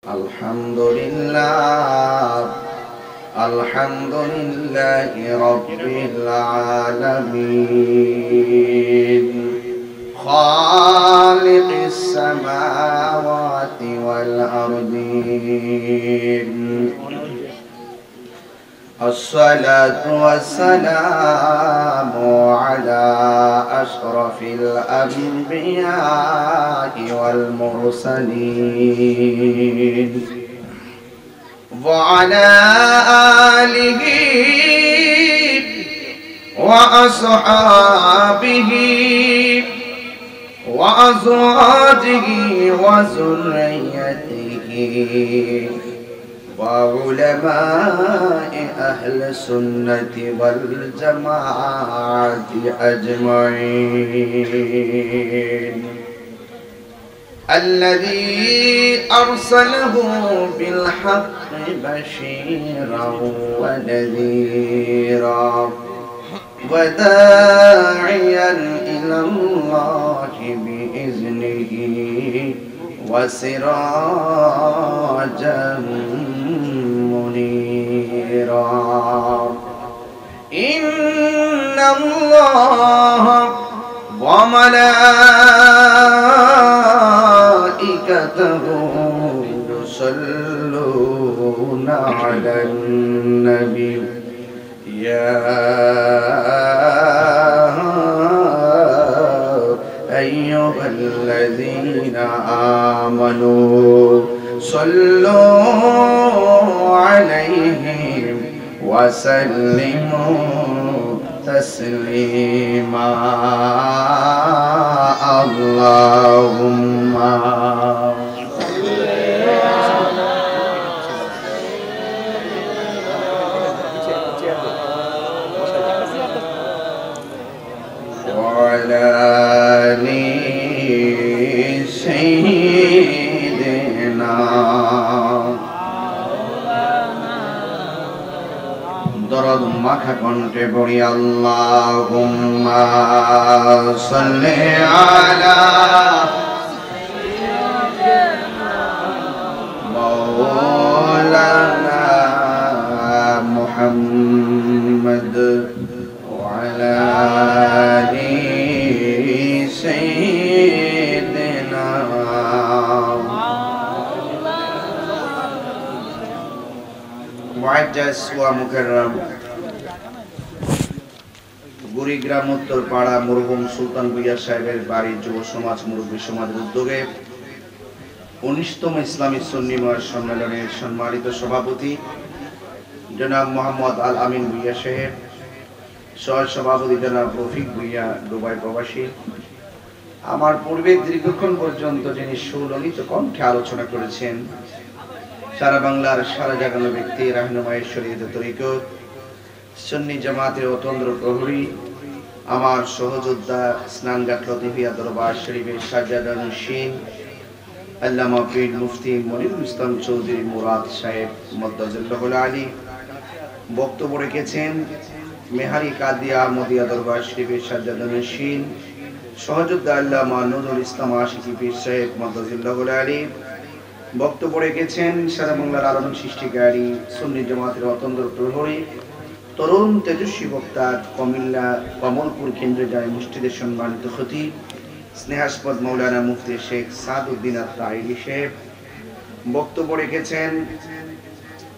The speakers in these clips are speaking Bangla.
Alhamdulillah, alhamdulillahi rabbil alamin, khaliqis samawati wal ardin. As-salatu was-salamu ala ashrafil anbiya'i wal mursalin wa ala alihi wa ashabihi wa azwajihi wa zurriyyatihi وعلماء أهل السنة والجماعة أجمعين الذي أرسله بالحق بشيرا ونذيرا وداعيا إلى الله بإذنه وسراجا منيرا إن الله وملائكته يصلون على النبي يا أيها الذين آمنوا صلوا عليه وسلموا تسليما اللهم وعلى آل سيدنا দরদ মাখা কণ্ঠে পড়ি আল্লাহুম্মা সাল্লি আলা মাওলানা মুহাম্মদ ওয়া আলা আলি সাইয়্যিদিনা মুআজ্জাজ ওয়া মুকাররম গুড়িগ্রাম উত্তর পাড়া মরহুম সুলতান ভূঁইয়া সাহেবের বাড়ির যুব সমাজ মুরব্বী সমাজের উদ্যোগে ১৯তম ইসলামী সুন্নি সম্মেলনের সম্মানিত সভাপতি জনাব মোহাম্মদ আল আমিন ভূঁইয়া সাহেব, সহ সভাপতি জনাব রফিক ভূঁইয়া দুবাই প্রবাসী, আমার পূর্বে দীর্ঘক্ষণ পর্যন্ত যিনি সুললিত কণ্ঠে আলোচনা করেছেন, সারা বাংলার সারা জাগানো ব্যক্তি, রাহনুমায়ে শরীয়ত তরিকত সুন্নি জামাতের অতন্দ্র প্রহরী, আমার সহযোদ্ধা স্নানঘাট লতিফিয়া দরবার শরীফের সাজ্জাদানুশীন আল্লামা পীর মুফতি মনিরুল ইসলাম চৌধুরী মুরাদ সাহেব মদ্দাজিল্লাহুল আলী, বক্তব্য রেখেছেন মেহারি কাদিয়া আহমদিয়া দরবার শরীফের সাজ্জাদানুশীন সহযোদ্ধা আল্লামা নুরুল ইসলাম আশিকি পীর সাহেব মদ্দাজিল্লাহুল আলী, বক্তব্য রেখেছেন সারা বাংলার আলোড়ন সৃষ্টিকারী সুন্নি জামাতের অতন্দ্র প্রহরী তরুণ তেজস্বী বক্তা কুমিল্লা কমলপুর কেন্দ্রে যায় মসজিদের সম্মানিত খতিব স্নেহাস্পদ মৌলানা মুফতি শেখ সাদউদ্দিন আত-তাইরি সাহেব, বক্তব্য রেখেছেন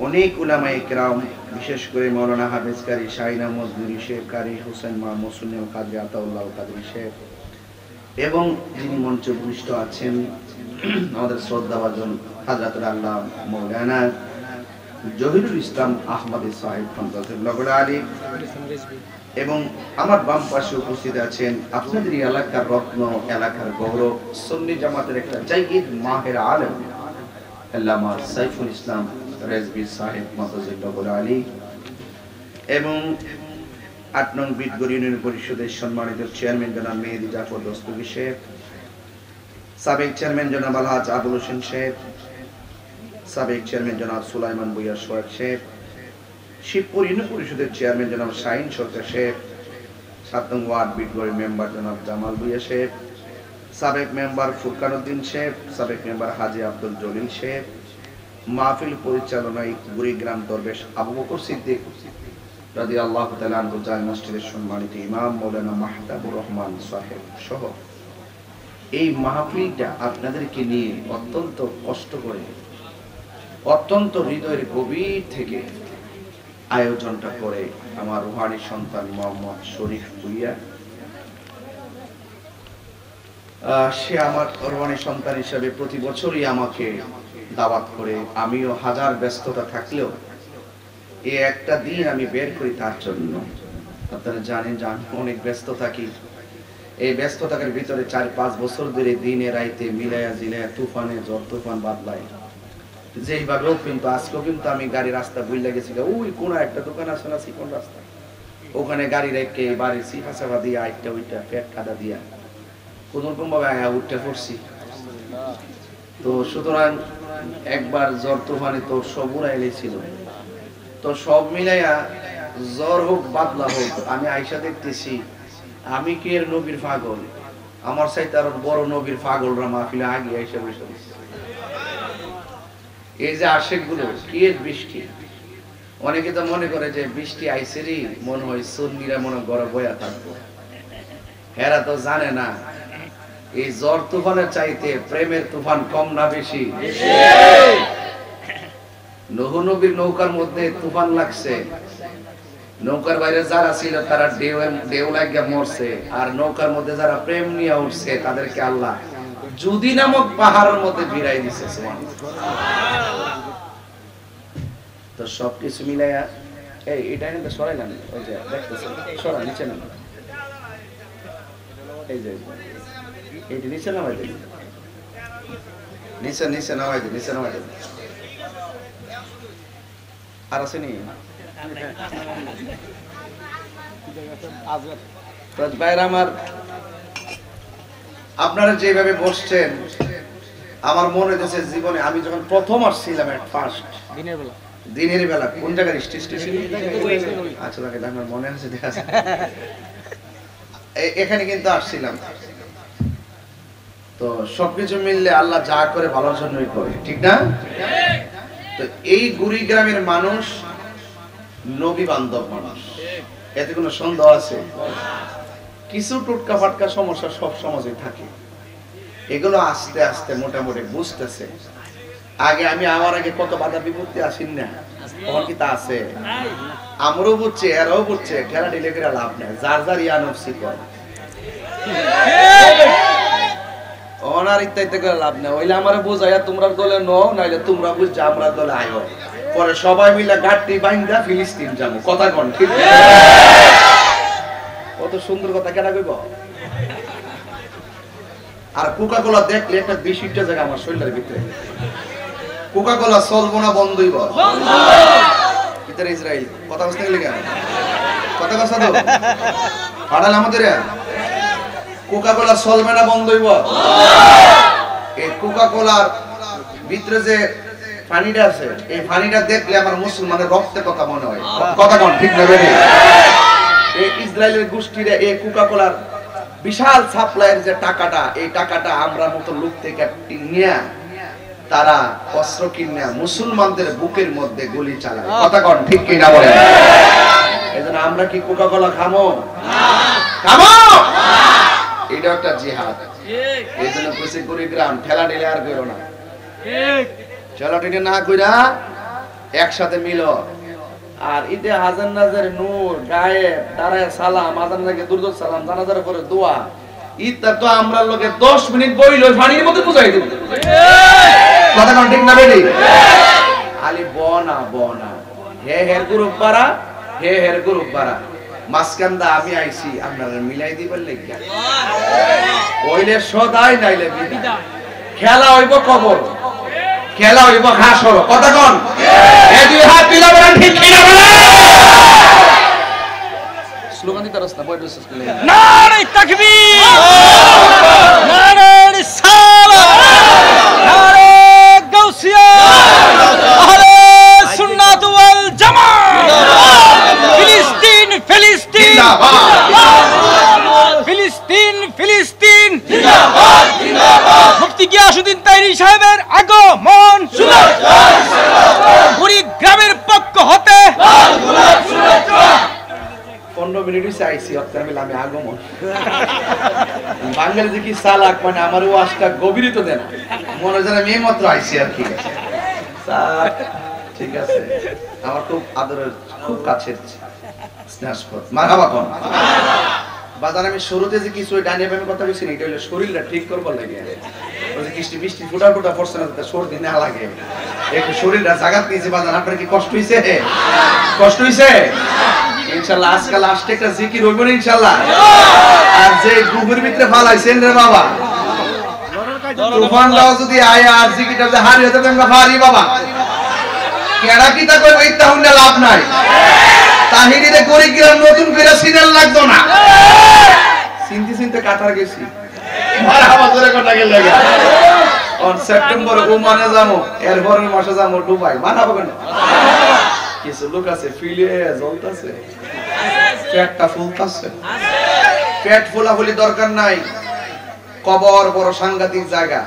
অনেক উলামায়ে কেরাম, বিশেষ করে মৌলানা হাফেজ কারি শাহিন আহমদ নুরি সাহেব, কারি হোসেন মাহমুদ সুন্নি কাজী আতাউল্লাহ কাদরী সাহেব, এবং যিনি মঞ্চে উপবিষ্ট আছেন আমাদের শ্রদ্ধাভাজন হযরতুল আল্লাহ মৌলানা জহিরুল ইসলাম আহমদ সাহেব ফজলুল্লাহুল আলী, এবং আমার বাম পাশে উপস্থিত আছেন আপনাদের এলাকার রত্ন, এলাকার গৌরব, সুন্নি জামাতের একটা জায়গির মাহের আলেম আল্লামা সাইফুল ইসলাম রেজভী সাহেব ফজলুল্লাহুল আলী, এবং ৮ নং বিটগড় ইউনিয়ন পরিষদের সম্মানিত চেয়ারম্যান জনাব মেহেদি জাফর দস্তগী সাহেব, সাবেক চেয়ারম্যান জনাব আলহাজ আবুল হোসেন সাহেব, সাবেক চেয়ারম্যান জনাব সুলাইমান ভূঁইয়া সোহাগ সাহেব, শিবপুর ইউনিয়ন পরিষদের চেয়ারম্যান জনাব শাহিন সরকার সাহেব, ৭ নং ওয়ার্ড বিটগড়ের মেম্বার জনাব জামাল ভূঁইয়া সাহেব, সাবেক মেম্বার ফুরকান উদ্দিন সাহেব, সাবেক মেম্বার হাজী আব্দুল জলিল সাহেব, মাহফিল পরিচালনায় কুড়িগ্রাম দরবেশ আবু বকর সিদ্দিক রাদিয়াল্লাহু তাআলা আনহু জামে মসজিদের সম্মানিত ইমাম মাওলানা মাহতাবুর রহমান সাহেব সহ এই মাহফিলটা আপনাদেরকে নিয়ে অত্যন্ত কষ্ট করে, অত্যন্ত হৃদয়ের গভীর থেকে আয়োজনটা করে আমার রুহানি সন্তান মোহাম্মদ শরীফ ভুইয়া। সে আমার রুহানি সন্তান হিসেবে প্রতি বছরই আমাকে দাওয়াত করে, আমিও হাজার ব্যস্ততা থাকলেও এই একটা দিন আমি বের করি তার জন্য। আপনারা জানেন যে আমি অনেক ব্যস্ত থাকি, এই ব্যস্ততার ভিতরে 4-5 বছর ধরে দিনে রাইতে মিলায়া জিলায়া তুফানে ঝড় তুফান বাদলায় যেইভাবেও, কিন্তু আজকেও কিন্তু আমি গাড়ি রাস্তা ভুলে গেছি, ওই কোন একটা দোকান আছে না চিকন রাস্তা, ওখানে গাড়ি রেখে বাড়ি সিফা সাফা দিয়ে আইটা ওইটা পেট খাদা দিয়া কোন রকম ভাবে আয়া উঠতে পড়ছি। তো সুতরাং একবার ঝড় তুফানে তো সব উড়াইলে ছিল, তো সব মিলাইয়া জ্বর হোক বাদলা হোক আমি আয়সা দেখতেছি আমি কি এর নবীর পাগল, আমার চাইতে আরো বড় নবীর পাগলরা মাহফিলে আগে আয়সা বসে। এই যে আশেক গুলো কি এর বৃষ্টি, অনেকে তো মনে করে যে বৃষ্টি আইসেরই মনে হয় সুন্নিরা মনে ঘরে বয়া থাকবো, এরা তো জানে না এই ঝড় তুফানের চাইতে প্রেমের তুফান কম না বেশি। নূহ নবীর নৌকার মধ্যে তুফান লাগছে, নৌকার বাইরে যারা ছিল তারা ঢেউ লাগিয়া মরছে, আর নৌকার মধ্যে যারা প্রেম নিয়ে উঠছে তাদেরকে আল্লাহ জুদি নামক পাহাড়ের মধ্যে ভিড়াই দিছে। তো সবকিছু মিলাইয়া এটা কিন্তু সরাইলাম, ওই যে দেখতেছেন সরা নিচে নামা, এই যে এইটা নিচে নামাই দেন, নিচে নিচে নামাই দেন, নিচে নামাই দেন। আর আছে নি ভাইরা আমার, আপনারা যেভাবে বসছেন আমার মনে হচ্ছে জীবনে আমি যখন প্রথম আসছিলাম দিনের বেলা কোন জায়গার স্টেশন ছিল, আচ্ছা তাকে আমার মনে আছে, দেখা আছে এখানে কিন্তু আসছিলাম। তো সবকিছু মিললে আল্লাহ যা করে ভালোর জন্যই করে, ঠিক না? তো এই কুড়িগ্রামের মানুষ নবী বান্ধব মানুষ, এতে কোনো সন্দেহ আছে? কিছু টুটকা ফাটকা সমস্যা সব সমাজে থাকে, এগুলো আস্তে আস্তে মোটামুটি বুঝতেছে। আগে আমি আমার আগে কত বাধা বিপত্তি আসেন না, তখন কি তা আছে? আমরাও বুঝছি, এরাও বুঝছে, খেলা ঢিলে করে লাভ নাই, যার যার ইয়া নফসি করে অনার ইত্যাদি করে লাভ নেই। ওইলে আমার বোঝাইয়া তোমরা দলে নও, নাইলে তোমরা বুঝছো আমরা দলে আয়ো, পরে সবাই মিলে গাড়ি বাইন্দা ফিলিস্তিন যাবো। কথা কোন ঠিক? কত সুন্দর কথা কেনা কইব। আর কোকা কোলা দেখলে একটা 20টা জায়গা আমার শরীরের ভিতরে, কোকা কোলা চলবো না বন্ধই বল ভিতরে ইসরায়েল কথা বুঝতে গেলে কেন কথা কথা তো পাড়াল আমাদের কোকা কোলা চলবে না বন্ধই বল। এই কোকা কোলার ভিতরে যে পানিটা আছে, এই পানিটা দেখলে আমার মুসলমানের রক্তের কথা মনে হয়। কথা কোন ঠিক না বেরি? এই ইসরায়েলের গোষ্ঠীরা এই কোকা কোলার বিশাল সাপ্লাইয়ের যে টাকাটা, এই টাকাটা আমরা মতো লোক থেকে নিয়ে তারা অস্ত্র কিনে মুসলমানদের বুকের মধ্যে গুলি চালায়। কথা কোন ঠিক কি না বলেন? এজন্য আমরা কি কোকা কোলা খামো? খামো? এটা একটা জিহাদ। এই জন্য কইছে কুড়িগ্রাম ঠেলা ঠেলে আর করো না, ঠেলা ঠেলে না কইরা একসাথে মিলো। আর ঈদে হাজার নাজার নূর গায়েব দাঁড়ায় সালাম, আজান নাকি দুরুদ সালাম, জানাজার পরে দোয়া, ঈদটা তো আমরা লোকে 10 মিনিট বইল পানির মধ্যে বুঝাই দেব। কথা কোন ঠিক না বেরি? আলি বনা বনা হে হের গ্রুপ বাড়া, হে হের গ্রুপ বাড়া, মাসকান্দা আমি আইছি আপনারা মিলাই দিবেন লাগিয়া। ওইলে সদাই নাইলে বিদায়, খেলা হইব কবর, খেলা হইব হাসর। কথা কোন? এই দুই হাত মিলা বলেন ঠিক কি না বলেন? স্লোগান দিতে রাস্তা বড় বিশেষ করে নারে তাকবীর, নারে রিসালাত, নারে গাউসিয়া, আহলে সুন্নাত ওয়াল জামাত, ফিলিস্তিন ফিলিস্তিন জিন্দাবাদ, ফিলিস্তিন ফিলিস্তিন জিন্দাবাদ জিন্দাবাদ, মুফতি গিয়াসউদ্দিন তাইরি সাহেবের আগমন, গ্রামের পক্ষ হতে 15 মিনিট আইসি আমি আগমন বাঙালি যে কি চালাক মানে আমার ওয়াজটা গভীরিত দেন মনে হয় আমি মাত্র আইসি আর কি ঠিক আছে আমার খুব আদরের খুব কাছের স্নেহাস্পদ মারহাবা কোন বাজার আমি শুরুতে যে কিছু ডাইনে বামে কথা বলছি না এটা হলো শরীরটা ঠিক করবার লাগে ওই যে বৃষ্টি বৃষ্টি ফোটা ফোটা পড়ছে না তাতে সর্দি না লাগে একটু শরীরটা জাগাত নিয়েছে বাজার আপনার কি কষ্ট হইছে ইনশাআল্লাহ আজকে লাস্টে একটা জিকির হইব না ইনশাআল্লাহ আর যে গুহুর ভিতরে ফালাইছেন রে বাবা তুফান দাও যদি আয়া আর জিকিরটা যে হারিয়ে যাবে আমরা হারি বাবা কেডা কি তা কই ইত্তা হইলে লাভ নাই তাহিরিরে গরি গ্রাম নতুন করে সিরিয়াল লাগতো না চিন্তি কাটার গেছি মারহাবা জোরে কথা গেল লাগা অন সেপ্টেম্বরে ওমানে যাবো এরপরের মাসে যাবো দুবাই মারহাবা কেন কিছু লোক আছে ফিলে জ্বলতাছে পেটটা ফুলতাছে পেট ফুলাফুলি দরকার নাই কবর বড় সাংঘাতিক জায়গা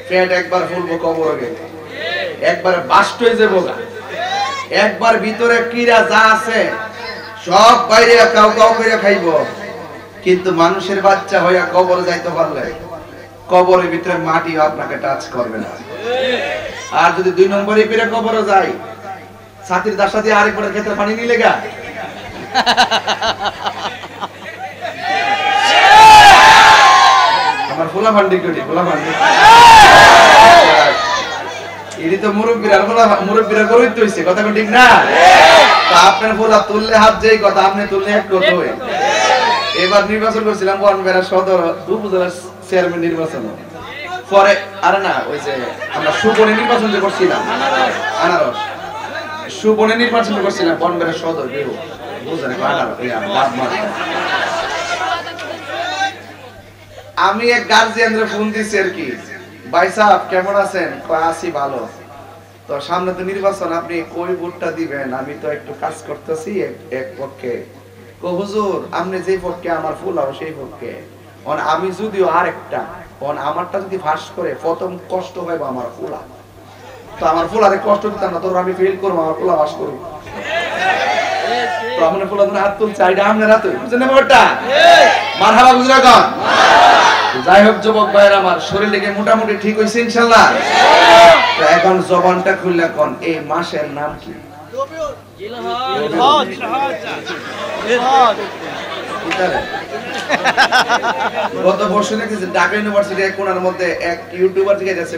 পেট একবার ফুলবো কবর গেলে একবার বাস্ট হয়ে যাবো একবার ভিতরে কিরা যা আছে সব বাইরে কাউ কাউ করে খাইব কিন্তু মানুষের বাচ্চা হইয়া কবর যাইতে পারলে কবরের ভিতরে মাটি আপনাকে টাচ করবে না আর যদি 2 নম্বরে পেরে কবরে যাই ছাতির দাসা দিয়ে আরেকবার ক্ষেত্রে পানি নিলে গা আমার ফুলা ভান্ডি করি ফুলা ভান্ডি এটি তো মুরব্বীরা গরুই তো হইছে কথা ঠিক না তা আপনার ফুলা তুললে হাত যেই কথা আপনি তুললে এক কথা হই এবার নির্বাচন করছিলাম বনবেড়া সদর উপজেলার চেয়ারম্যান নির্বাচন পরে আরে না ওই যে আমরা সুবনে নির্বাচন যে করছিলাম আনারস সুবনে নির্বাচন করছিলাম বনবেড়া সদর বিহু বুঝলেন আমি এক গার্জিয়ানরে ফোন দিছি আর কি ভাই সাহেব কেমন আছেন কয় আছি ভালো তো সামনে তো নির্বাচন আপনি কই ভোটটা দিবেন আমি তো একটু কাজ করতেছি এক পক্ষে কো হুজুর আপনি যেই পক্ষে আমার ফুলাও সেই পক্ষে আমি যদিও আরেকটা আমারটা যদি ফাঁস করে প্রথম কষ্ট হয় আমার ফুলা তো আমার ফুলারে কষ্ট দিতাম না তোর আমি ফেল করবো আমার ফুলা বাস করবো তো আমার ফুলা হাত তুলছে এটা আপনার হাতে বুঝছেন না ব্যাপারটা মারহাবা গুজরাগণ যাই হোক যুবক ভাইয়ের আমার শরীর থেকে মোটামুটি ঠিক হইছে ইনশাআল্লাহ তো এখন জবানটা খুললে কোন এই মাসের নাম কি গত বছর দেখেছি ঢাকা ইউনিভার্সিটি এক কোণার মধ্যে এক ইউটিউবার জিজ্ঞেস আছে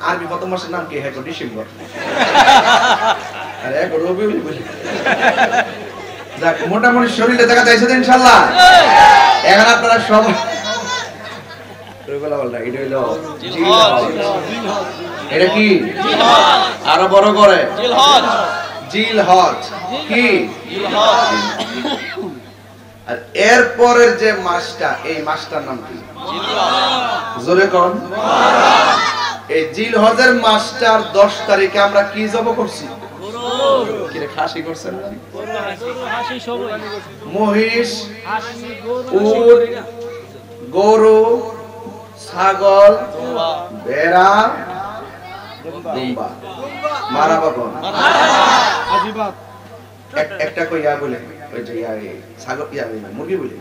আরবি কত মাসের নাম কি হ্যাঁ ডিসেম্বর আরে এক রবিউল বলি যাক মোটামুটি শরীরে দেখা যাইছে তো ইনশাআল্লাহ এখন আপনারা সব এটা কি আরো বড় করে জিল হজ কি আর এরপরের যে মাসটা এই মাসটার নাম কি জোরে কোন এই জিল হজের মাসটার 10 তারিখে আমরা কি জব করছি কিরে খাসি করছেন না মহিষ উট গরু ছাগল ভেড়া দুম্বা মারাবা কোন একটা কইয়া বলে ওই যে ছাগল মুরগি বলে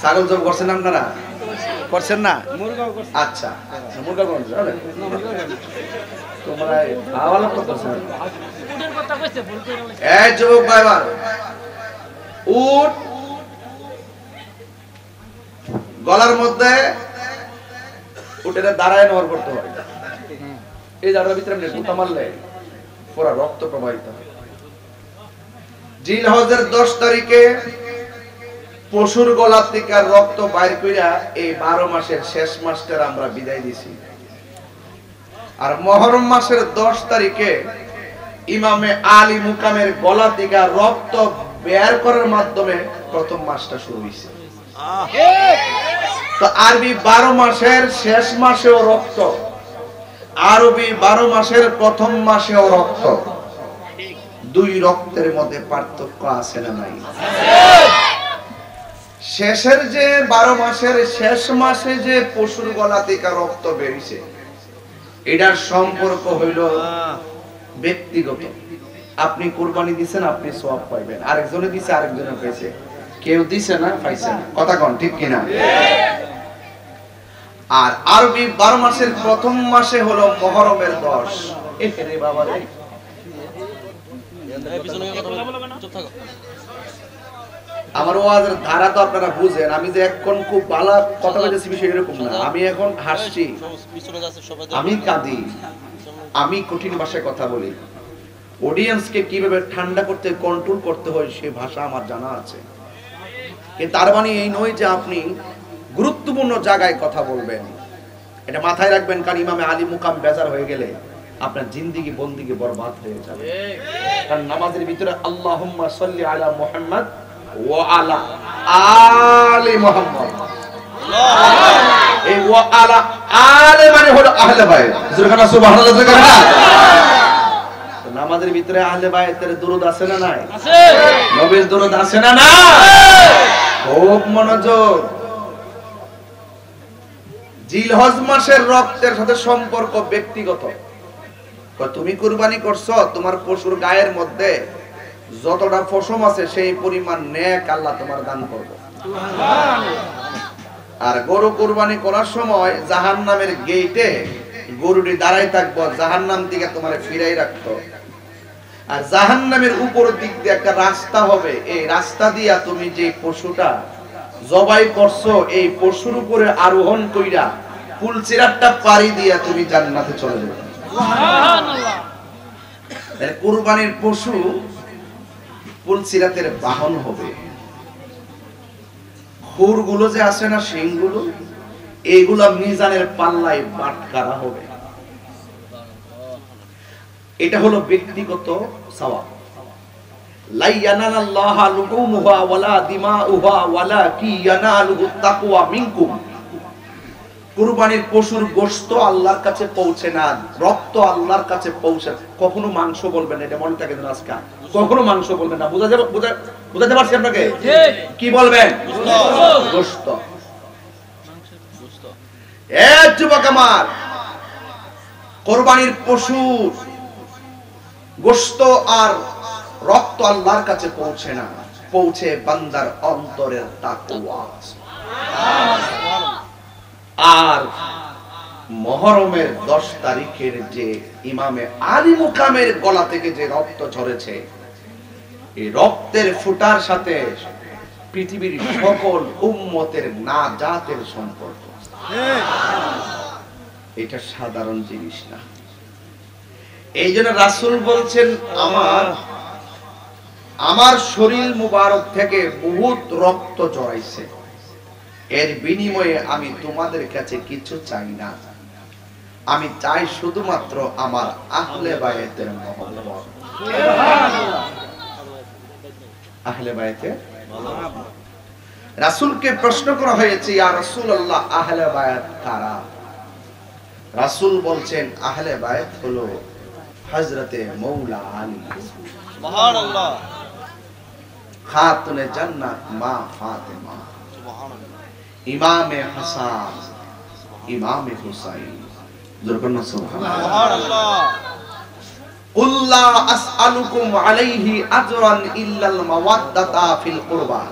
ছাগল জব করছেন আপনারা করছেন না আচ্ছা মুরগা কোন তোমরা ভালো করতেছেন এই যুবক ভাইবার উট গলার মধ্যে উটের দাঁড়ায় নেওয়ার করতে হয় এই জায়গার ভিতরে আপনি গুতা মারলে পুরো রক্ত প্রবাহিত হয় জিল হজের 10 তারিখে পশুর গলা থেকে রক্ত বাইর কইরা এই 12 মাসের শেষ মাসটার আমরা বিদায় দিছি আর মুহররম মাসের 10 তারিখে ইমামে আলী মুকামের গলা থেকে রক্ত বের করার মাধ্যমে প্রথম মাসটা শুরু হইছে তো আরবি 12 মাসের শেষ মাসেও রক্ত আরবি 12 মাসের প্রথম মাসেও রক্ত দুই রক্তের মধ্যে পার্থক্য আছে না নাই শেষের যে 12 মাসের শেষ মাসে যে পশুর গলা থেকে রক্ত বেরিয়েছে এটার সম্পর্ক হইল ব্যক্তিগত। আপনি কুরবানি দিবেন, আপনি সওয়াব পাইবেন, আরেকজনে দিছে, আরেকজনে পাইছে, কেউ দিছে না পাইছে না। কথা কোন ঠিক কিনা? আর আরবি 12 মাসের প্রথম মাসে হলো মুহররমের 10। এরে বাবা রে, আমার ওয়াজের ধারা তো আপনারা বুঝেন। আমি যে এখন খুব ভালো কথা বলতেছি বিষয় এরকম না। আমি এখন হাসছি, আমি কাঁদি, আমি কঠিন ভাষায় কথা বলি। অডিয়েন্সকে কিভাবে ঠান্ডা করতে, কন্ট্রোল করতে হয় সেই ভাষা আমার জানা আছে। কিন্তু তার মানে এই নয় যে আপনি গুরুত্বপূর্ণ জায়গায় কথা বলবেন। এটা মাথায় রাখবেন, কারণ ইমামে আলী মুকাম বেজার হয়ে গেলে আপনার জিন্দেগি বন্দিগি বরবাদ হয়ে যাবে। কারণ নামাজের ভিতরে আল্লাহুম্মা সাল্লি আলা মুহাম্মদ ওয়া আলা আলি মুহাম্মদ, এই ওয়া আলা আলে মানে হলো আহলে বাইত। সুবহানাল্লাহ, সুবহানাল্লাহ। নামাজের ভিতরে আহলে বাইতের দুরূদ আছে না নাই? আছে। নবীর দুরূদ আছে না নাই? খুব মনোযোগ। জিলহজ মাসের রক্তের সাথে সম্পর্ক ব্যক্তিগত। তুমি কুরবানি করছো, তোমার পশুর গায়ের মধ্যে যতটা পশম আছে সেই পরিমাণ নেক আল্লাহ তোমার দান করবে। আর গরু কুরবানি করার সময় জাহান্নামের গেটে গরুটি দাঁড়াই থাকবো, জাহান্নাম থেকে তোমার ফিরাই রাখতো। আর জাহান্নামের উপর দিক দিয়ে একটা রাস্তা হবে, এই রাস্তা দিয়া তুমি যে পশুটা জবাই করছো এই পশুর উপরে আরোহণ কইরা পুলসিরাতটা পাড়ি দিয়া তুমি জান্নাতে চলে যাবে। সুবহানাল্লাহ। কুরবানির পশু পুলসিরাতের বাহন হবে। খুরগুলো যে আছে না, শিংগুলো, এইগুলা মিজানের পাল্লায় বাটকারা হবে। এটা হলো ব্যক্তিগত সওয়াব। লা ইয়ানালাল্লাহা লুহুমুহা ওয়ালা দিমাউহা ওয়ালাকি ইয়ানালুহুত তাকওয়া মিনকুম। কুরবানির পশুর গোশত আল্লাহর কাছে পৌঁছে না, রক্ত আল্লাহর কাছে পৌঁছে। কখনো মাংস বলবেন, এটা মনে থাকে না আজকে, কখনো মাংস বলবেন না। বুঝাতে পারছি আপনাকে? কি বলবেন? গোশত। এ যুবক আমার, কুরবানির পশুর গোশত আর রক্ত আল্লাহর কাছে পৌঁছে না, পৌঁছে বান্দার অন্তরের তাকওয়া। আর মুহররমের 10 তারিখের যে ইমামে আলী মুকামের গলা থেকে যে রক্ত ঝরেছে, এই রক্তের ফুটার সাথে পৃথিবীর সকল উম্মতের নাজাতের সম্পর্ক। এটা সাধারণ জিনিস না। এই জন্য রাসূল বলছেন, আমার শরীর মুবারক থেকে বহুত রক্ত ঝরাইছে, এর বিনিময়ে আমি তোমাদের কাছে কিছু চাই না, আমি চাই শুধুমাত্র আমার আহলে বায়াতের মহব্বত। আহলে বায়াতের মহব্বত। রাসূলকে প্রশ্ন করা হয়েছে, ইয়া রাসূলুল্লাহ, আহলে বায়াত কারা? রাসূল বলছেন, আহলে বায়াত হলো হযরতে মাওলা আলী, সুবহানাল্লাহ, খাতুনে জান্নাত মা ফাতেমা, সুবহানাল্লাহ, ইমামে হাসান, ইমামে হুসাইন, সুবহানাল্লাহ। কুল লা আসআলুকুম আলাইহি আজরান ইল্লাল মাওয়াদ্দাতা ফিল কুরবা।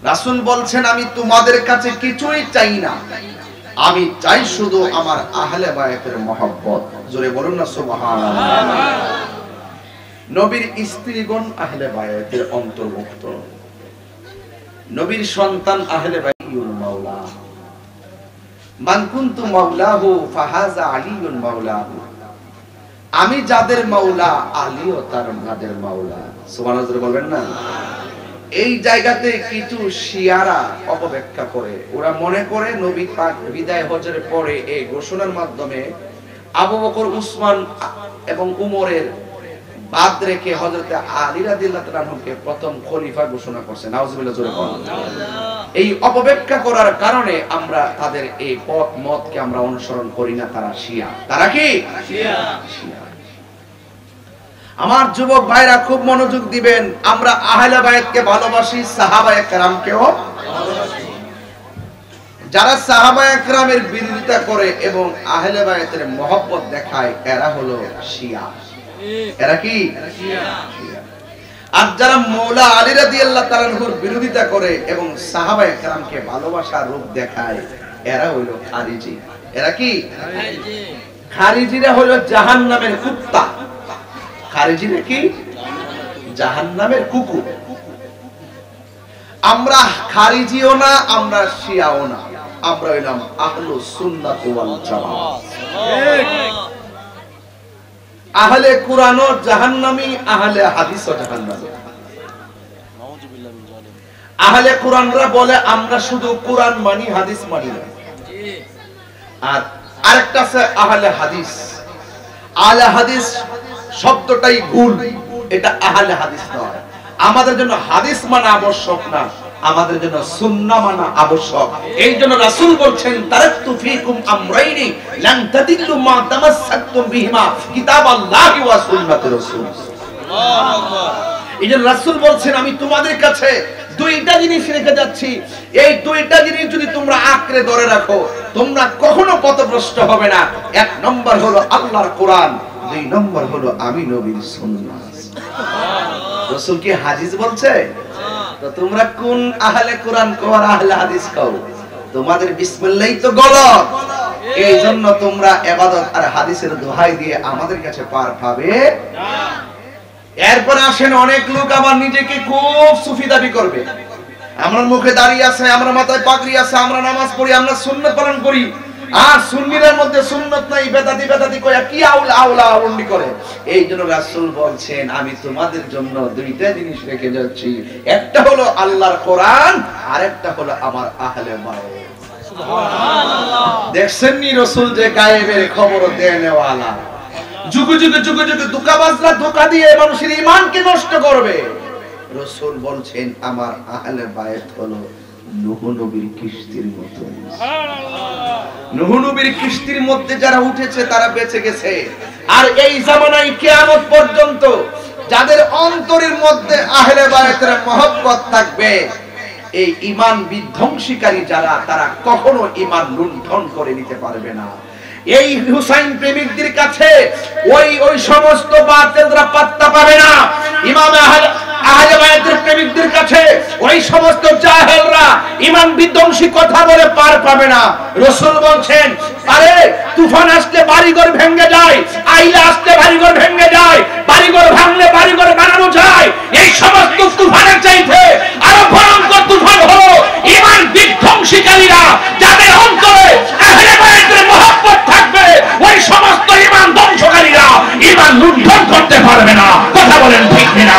রাসূল বলছেন, আমি তোমাদের কাছে কিছুই চাই না, আমি চাই শুধু আমার আহলে বায়াতের মহব্বত। জোরে বলুন না সুবহানাল্লাহ। নবীর স্ত্রীগণ আহলে বায়াতের অন্তর্ভুক্ত, নবীর সন্তান আহলে বাইতুল মাওলা। মান কুনতু মাওলাহু ফাহাযা আলীউন মাওলাহু। আমি যাদের মাওলা, আলীও তাদের মাওলা। সুবহানাল্লাহ বলবেন না? এই জায়গাতে কিছু শিয়ারা অপব্যাখ্যা করে, ওরা মনে করে নবী পাক বিদায় হজের পরে এই ঘোষণার মাধ্যমে আবু বকর, উসমান এবং উমরের বাদ রেখে হযরতে আলী রাদিয়াল্লাহু তাআলা আনহুকে প্রথম খলিফা ঘোষণা করছেন। নাউজুবিল্লাহ, জোরে বলুন। এই অপব্যাখ্যা করার কারণে আমরা তাদের এই পথ মতকে আমরা অনুসরণ করি না। তারা শিয়া। তারা কি? শিয়া। আমার যুবক ভাইরা খুব মনোযোগ দিবেন। আমরা আহলে বায়াতকে ভালোবাসি, সাহাবায়ে কেরামকেও ভালোবাসি। যারা সাহাবায়ে কেরামের বিরোধিতা করে এবং আহলে বায়াতের মহব্বত দেখায় এরা হলো শিয়া। এরা কি? শিয়া। আর যারা মাওলা আলী রাদিয়াল্লাহু তাআলা আনহুর বিরোধিতা করে এবং সাহাবায়ে কেরামকে ভালোবাসার রূপ দেখায় এরা হলো খারিজি। এরা কি? খারিজি। খারিজিরা হলো জাহান্নামের কুত্তা। খারিজিরা কি? জাহান্নামের কুকুর। আমরা খারিজিও না, আমরা শিয়াও না, আমরা হইলাম আহলুস সুন্নাত ওয়াল জামাত। আহলে কুরআনও জাহান্নামী, আহলে হাদিসও জাহান্নামী। আহলে কুরআনরা বলে আমরা শুধু কুরআন মানি, হাদিস মানি না। আর আরেকটা আছে আহলে হাদিস। আহলে হাদিস শব্দটাই ভুল, এটা আহলে হাদিস নয়। আমাদের জন্য হাদিস মানা আবশ্যক না, আমাদের জন্য সুন্নাহ মানা আবশ্যক। এই জন্য রাসূল বলছেন তারাকতু ফীকুম আমরাইনি লান তাদিল্লু মা তামাসসাকতুম বিহিমা কিতাবাল্লাহি ওয়া সুন্নাতুর রাসূল। সুবহানাল্লাহ। এই জন্য রাসূল বলছেন আমি তোমাদের কাছে দুইটা জিনিস রেখে যাচ্ছি, এই দুইটা জিনিস যদি তোমরা আঁকড়ে ধরে রাখো তোমরা কখনো পথভ্রষ্ট হবে না। এক নম্বর হলো আল্লাহর কোরআন, দুই নম্বর হলো আমি নবীর সুন্নাহ। রাসূল কি হাদিস বলছে? তো তোমরা কোন আহলে কোরআন কও আর আহলে হাদিস কও? তোমাদের বিসমিল্লাহই তো গলত। এই জন্য তোমরা ইবাদত আর হাদিসের দোহাই দিয়ে আমাদের কাছে পার পাবে না। এরপর আসেন অনেক লোক আবার নিজেকে খুব সুফি দাবি করবে। আমরা মুখে দাঁড়িয়ে আছে, আমরা মাথায় পাগড়ি আছে, আমরা নামাজ পড়ি, আমরা সুন্নাত পালন করি। আর সুন্নিদের মধ্যে সুন্নাত নাই, বেদাতি বেদাতি কইয়া কি আউলা আউলা আউন্ডি করে। এই জন্য রাসূল বলছেন আমি তোমাদের জন্য দুইটা জিনিস রেখে যাচ্ছি, একটা হলো আল্লাহর কোরআন আর একটা হলো আমার আহলে বায়াত। সুবহানাল্লাহ। দেখছেন নি রাসূল যে গায়েবের খবর দেনেওয়ালা, যুগে যুগে যুগে যুগে ধোঁকাবাজরা ধোঁকা দিয়ে মানুষের ঈমানকে নষ্ট করবে। রাসূল বলছেন আমার আহলে বায়াত হলো নূহ নবীর কিস্তির মতো। সুবহানাল্লাহ। নূহ নবীর কিস্তির মধ্যে যারা উঠেছে তারা বেঁচে গেছে। আর এই জামানায় কিয়ামত পর্যন্ত যাদের অন্তরের মধ্যে আহলে বায়াতের মহব্বত থাকবে, এই ঈমান বিধ্বংসীকারী যারা তারা কখনো ঈমান লুণ্ঠন করে নিতে পারবে না। এই হুসাইন প্রেমিকদের কাছে ওই সমস্ত বাতিলরা পাত্তা পাবে না। ইমাম আহলে বায়াতের প্রেমিকদের কাছে ওই সমস্ত জাহেলরা ঈমান বিধ্বংসী কথা বলে পার পাবে না। রাসূল বলছেন আরে তুফান আসলে বাড়িঘর ভেঙে যায়, আইলা আসলে বাড়িঘর ভেঙে যায়, বাড়িঘর ভাঙলে বাড়িঘর বানানো যায়। এই সমস্ত তুফানের চাইতে আরো ভয়ঙ্কর তুফান হলো ঈমান বিধ্বংসীকারীরা, যাদের অন্তরে আহলে বায়াতের মহব্বত থাকবে। ওই সমস্ত ঈমান ধ্বংসকারীরা ঈমান লুণ্ঠন করতে পারবে না। কথা বলেন ঠিক কিনা?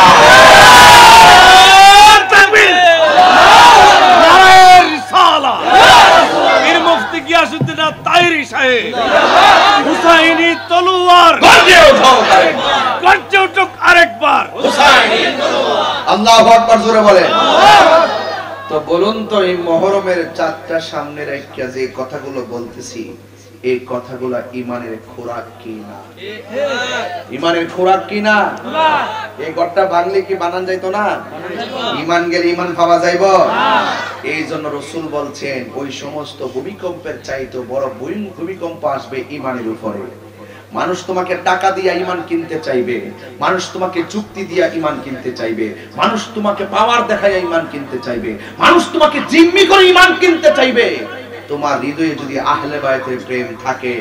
হুসাইনি তলোয়ার গর্জে ওঠাও, গর্জে উঠুক আরেকবার হুসাইনি তলোয়ার। আল্লাহু আকবার জোরে বলেন। তো বলুন তো এই মুহররমের চাঁদটা সামনে রেখে যে কথাগুলো বলতেছি, এই কথাগুলো ঈমানের খোরাক কি না? ঈমানের খোরাক কি না? এই ঘরটা ভাঙলে কি বানান যাইতো না? ঈমান গেলে ঈমান পাওয়া যাইবো? এই জন্য রাসূল বলছেন ওই সমস্ত ভূমিকম্পের চাইতে বড় ভূমিকম্প আসবে ঈমানের উপরে। মানুষ তোমাকে টাকা দিয়ে ঈমান কিনতে চাইবে, মানুষ তোমাকে যুক্তি দিয়ে ঈমান কিনতে চাইবে, মানুষ তোমাকে পাওয়ার দেখায় ঈমান কিনতে চাইবে, মানুষ তোমাকে জিম্মি করে ঈমান কিনতে চাইবে। তোমার হৃদয়ে যদি আহলে বায়াতের প্রেম থাকে,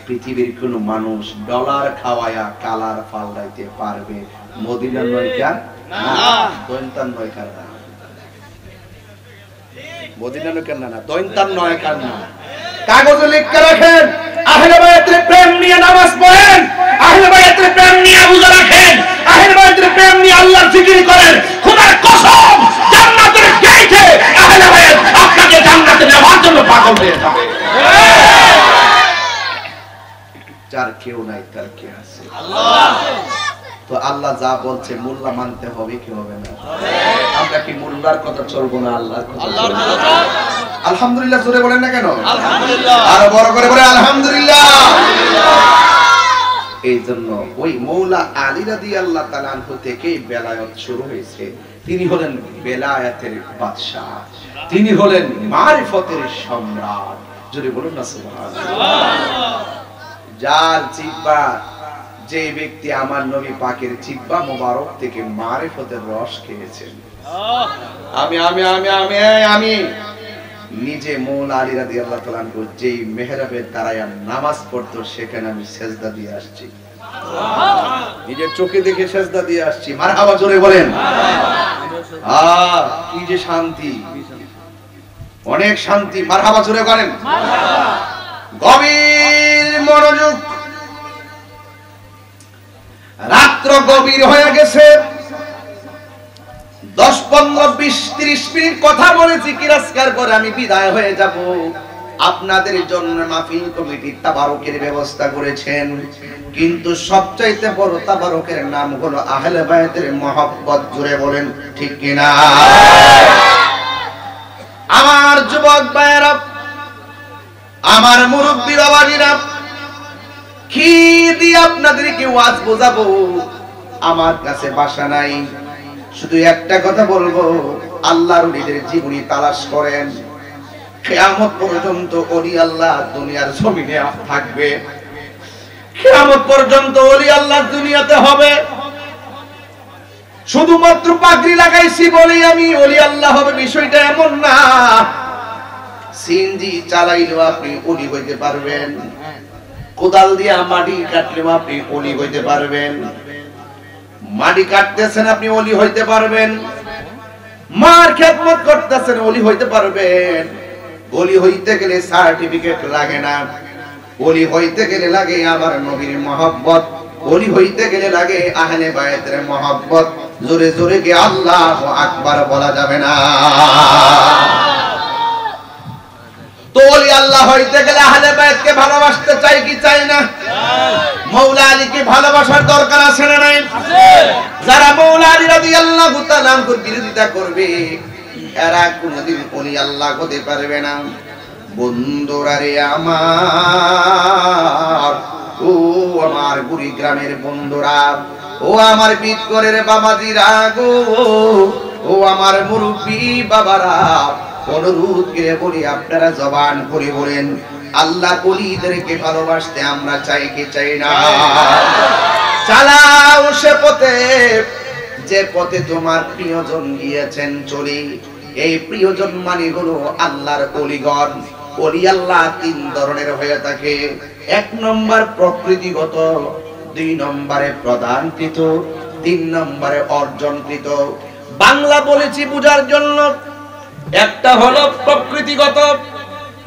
পৃথিবীর কোনো মানুষ ডলার খাওয়ায়া কালার পাল্টাইতে পারবে? মদিনার নয়কার না, দৈন্তার নয়কার না, মদিনার নয়কার না, দৈন্তার নয়কার না। কাগজে লিখে রাখেন আহলে বায়াতের প্রেম নিয়ে নামাজ পড়েন, আহলে বায়াতের প্রেম নিয়ে রোজা রাখেন, আহলে বায়াতের প্রেম নিয়ে আল্লাহর জিকির করেন। খোদার কসম জান্নাতের গেটে আহলে বায়াত আপনাকে জান্নাতে নেওয়ার জন্য পাগল হয়ে যাবে। যার কেউ নাই তার কে আছে? আল্লাহ। তো আল্লাহ যা বলছে মোল্লা মানতে হবে কি হবে না? আমরা কি মোল্লার কথা চলবো না আল্লাহর কথা? আল্লাহর কথা। আলহামদুলিল্লাহ জোরে বলেন না কেন? আলহামদুলিল্লাহ। আর বড় করে বলে আলহামদুলিল্লাহ। এই জন্য ওই মৌলা আলী রাদিয়াল্লাহু তাআলা আনহু থেকেই বেলায়েত শুরু হয়েছে। তিনি হলেন বেলায়েতের বাদশা, তিনি হলেন মারিফতের সম্রাট। যদি বলুন না সুবহানাল্লাহ। যার জিহ্বা, যে ব্যক্তি আমার নবী পাকের জিহ্বা মোবারক থেকে মারিফতের রস খেয়েছেন। আমি আমি আমি আমি আমি নিজে মৌলা আলী রাদিয়াল্লাহু তাআলা আনহু যেই মেহরাবের দাঁড়ায় নামাজ পড়তো সেখানে আমি সেজদা দিয়ে আসছি, নিজের চোখে দেখে সেজদা দিয়ে আসছি। মারহাবা, জোরে বলেন। কি যে শান্তি, অনেক শান্তি। মারহাবা, জোরে করেন। গভীর মনোযোগ। রাত্র গভীর হয়ে গেছে। 10, 15, 20, 30 মিনিট কথা বলেছি, কিরাস্কার করে আমি বিদায় হয়ে যাব। আপনাদের জন্য মাহফিল কমিটি তাবারুকের ব্যবস্থা করেছেন, কিন্তু সবচাইতে বড় তাবারুকের নাম হলো আহলে বায়তের মহব্বত। জুড়ে বলেন ঠিক কিনা? আমার যুবক ভাইয়েরা, আমার মুরব্বী বাবাজিরা, কি দিয়ে আপনাদেরকে ওয়াজ বোঝাবো? আমার কাছে ভাষা নাই। শুধু একটা কথা বলবো, আল্লাহর ওলিদের জীবনী তালাশ করেন। কিয়ামত পর্যন্ত ওলি আল্লাহ দুনিয়ার জমিনে থাকবে, কিয়ামত পর্যন্ত ওলি আল্লাহ দুনিয়াতে হবে। শুধুমাত্র পাগড়ি লাগাইছি বলি আমি ওলি আল্লাহ হবে, বিষয়টা এমন না। সিএনজি চালাইলেও আপনি ওলি হইতে পারবেন, কোদাল দিয়ে মাটি কাটলেও আপনি ওলি হইতে পারবেন। মাটি কাটতেছেন আপনি ওলি হইতে পারবেন, মার খেদমত করতেছেন ওলি হইতে পারবেন। ওলি হইতে গেলে সার্টিফিকেট লাগে না, ওলি হইতে গেলে লাগে আমার নবীর মহব্বত, ওলি হইতে গেলে লাগে আহলে বায়তের মহব্বত। জোরে জোরে কে আল্লাহু আকবার বলা যাবে না? তো ওলি আল্লাহ হইতে গেলে আহলে বায়তকে ভালোবাসতে চাই কি চাই না? মৌলা আলীকে ভালোবাসার দরকার আছে না নাই? যারা মৌলা আলী রাদিয়াল্লাহু তাআলা আনহুর বিরোধিতা করবে এরা কোনদিন ওলি আল্লাহ হতে পারবে না। বন্ধুরা রে আমার, ও আমার কুড়িগ্রামের বন্ধুরা, ও আমার বিটকরের বাবাজিরা গো, ও আমার মুরব্বী বাবারা, অনুরোধ করে বলি আপনারা জবান করে বলেন, আল্লাহ ওলিদেরকে ভালোবাসতে আমরা চাই কি চাই না? চালাও সে পথে যে পথে তোমার প্রিয়জন গিয়েছেন চলি। এই প্রিয়জন মানে হলো আল্লাহর ওলিগণ। ওলি আল্লাহ 3 ধরনের হয়ে থাকে। 1 নম্বর প্রকৃতিগত, 2 নম্বরে প্রদানকৃত, 3 নম্বরে অর্জনকৃত। বাংলা বলেছি বুঝার জন্য। একটা হলো প্রকৃতিগত,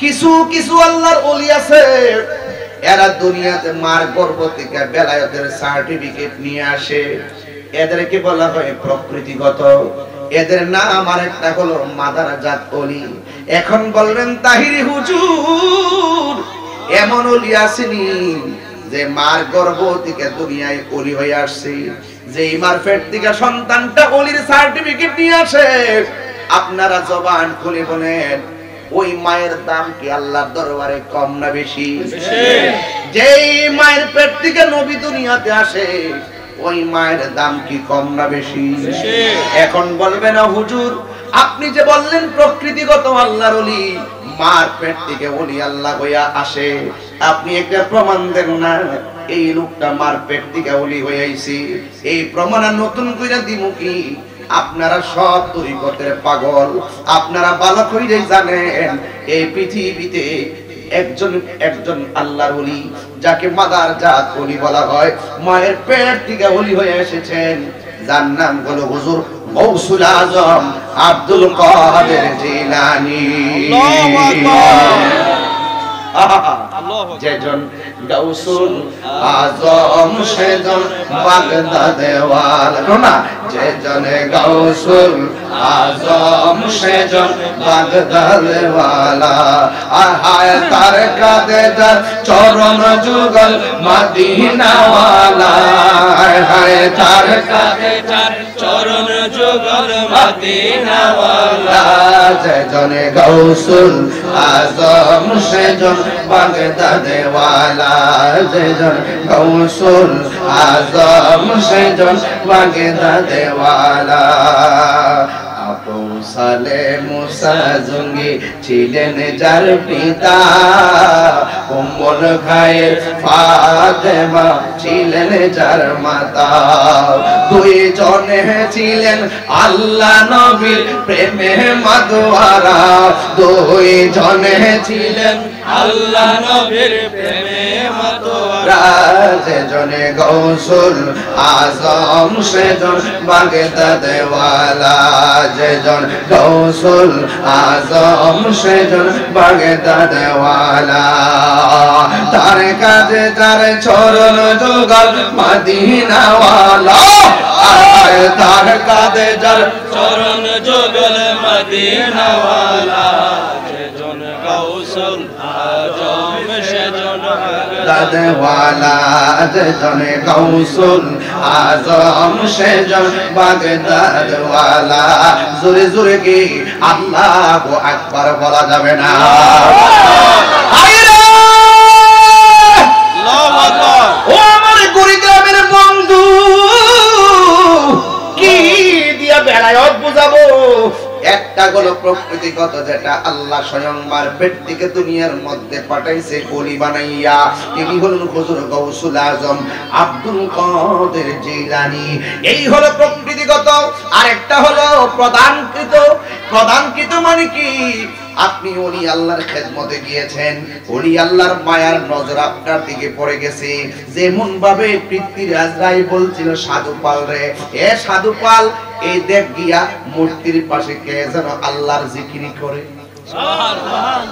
কিছু কিছু আল্লাহর ওলি আছে এরা দুনিয়াতে মার গর্ভ থেকে বেলায়েতের সার্টিফিকেট নিয়ে আসে, এদেরকে বলা হয় প্রকৃতিগত। এদের নাম আরেকটা হলো মাদারাজাত ওলি। এখন বলবেন তাহিরি হুজুর, এমন ওলি আসেনি যে মার গর্ভ থেকে দুনিয়ায় ওলি হয়ে আসছে, যে মার পেট থেকে সন্তানটা ওলির সার্টিফিকেট নিয়ে আসে? আপনারা জবান খুলে বলেন, ওই মায়ের দাম কি আল্লাহর দরবারে কম না বেশি? যেই মায়ের পেট থেকে নবী দুনিয়াতে আসে ওই মায়ের দাম কি কম না বেশি? এখন বলবে না হুজুর, আপনি যে বললেন প্রকৃতিগত আল্লাহর ওলি, মার পেট থেকে ওলি আল্লাহ হইয়া আসে, আপনি একটা প্রমাণ দেন না এই লোকটা মার পেট থেকে ওলি হয়ে আইছে। এই প্রমাণ নতুন কইরা দিমু কি? আপনারা সব তরিকতের পাগল, আপনারা ভালো কইরে জানেন এই পৃথিবীতে একজন আল্লাহর ওলি যাকে মাদারজাত ওলি বলা হয়, মায়ের পেট থেকে ওলি হয়ে এসেছেন, যার নাম হলো হুজুর গৌসুল আজম আব্দুল কাদের জিলানী। আল্লাহু আকবার। যেজন গৌসুল আজম সেজন বাগদাদে ওয়ালা না, যেজন গৌসুল আজম সেজন বাগদাদে ওয়ালা, আহায় তার কাদে যার চরণ যুগল মদিনা ওয়ালা, হায় তার কাছে চার চরণ যুগল মদিনা ওয়ালা যেজনে গৌসুল আজম সেজন বাগদাদে ওয়ালা যেজন গৌসুল আজম সেজন বাগদাদে ওয়ালা আবু সালে মুসা জঙ্গি ছিলেন যার পিতা কোমল খায়ের ফাতেমা ছিলেন যার মাতা দুই জনে ছিলেন আল্লাহ নবীর প্রেমে মাদোয়ারা দুই জনে ছিলেন আল্লাহ নবীর প্রেমে মাতোয়ারা যেজনে গৌসুল আজম সেজন বাগদাদে ওয়ালা যেজন গৌসুল আজম সেজন বাগদাদে ওয়ালা তার কাছে তার চরণ যুগল মদিনা ওয়ালা তার কাছে যার চরণ যুগল মদিনা ওয়ালা যেজন গৌসুল আজম সেজন বাগদাদে ওয়ালা যেজনে গৌসুল আজম সেজন বাগদাদ ওয়ালা জোরে জোরে কি আল্লাহু আকবার বলা যাবে না আল্লাহু আকবার ও আমার কুড়িগ্রামের বন্ধু কি দিয়া বেলায়ত বুঝাবো একটা হলো প্রকৃতিগত যেটা আল্লাহ স্বয়ংবার ব্যক্তিকে দুনিয়ার মধ্যে পাঠাইছে কলি বানাইয়া তিনি হলেন হুজুর গৌসুল আজম আব্দুল কাদের জিলানী এই হলো প্রকৃতিগত আরেকটা হলো প্রদানকৃত মানে কি আপনি ওলি আল্লাহর খেদমতে গিয়েছেন ওলি আল্লাহর মায়ার নজর আপনার দিকে পড়ে গেছে যেমন ভাবে পৃথ্বীরাজ রায় বলছিল সাধুপাল রে এ সাধুপাল এই দেখ গিয়া মূর্তির পাশে কে যেন আল্লাহর জিকির করে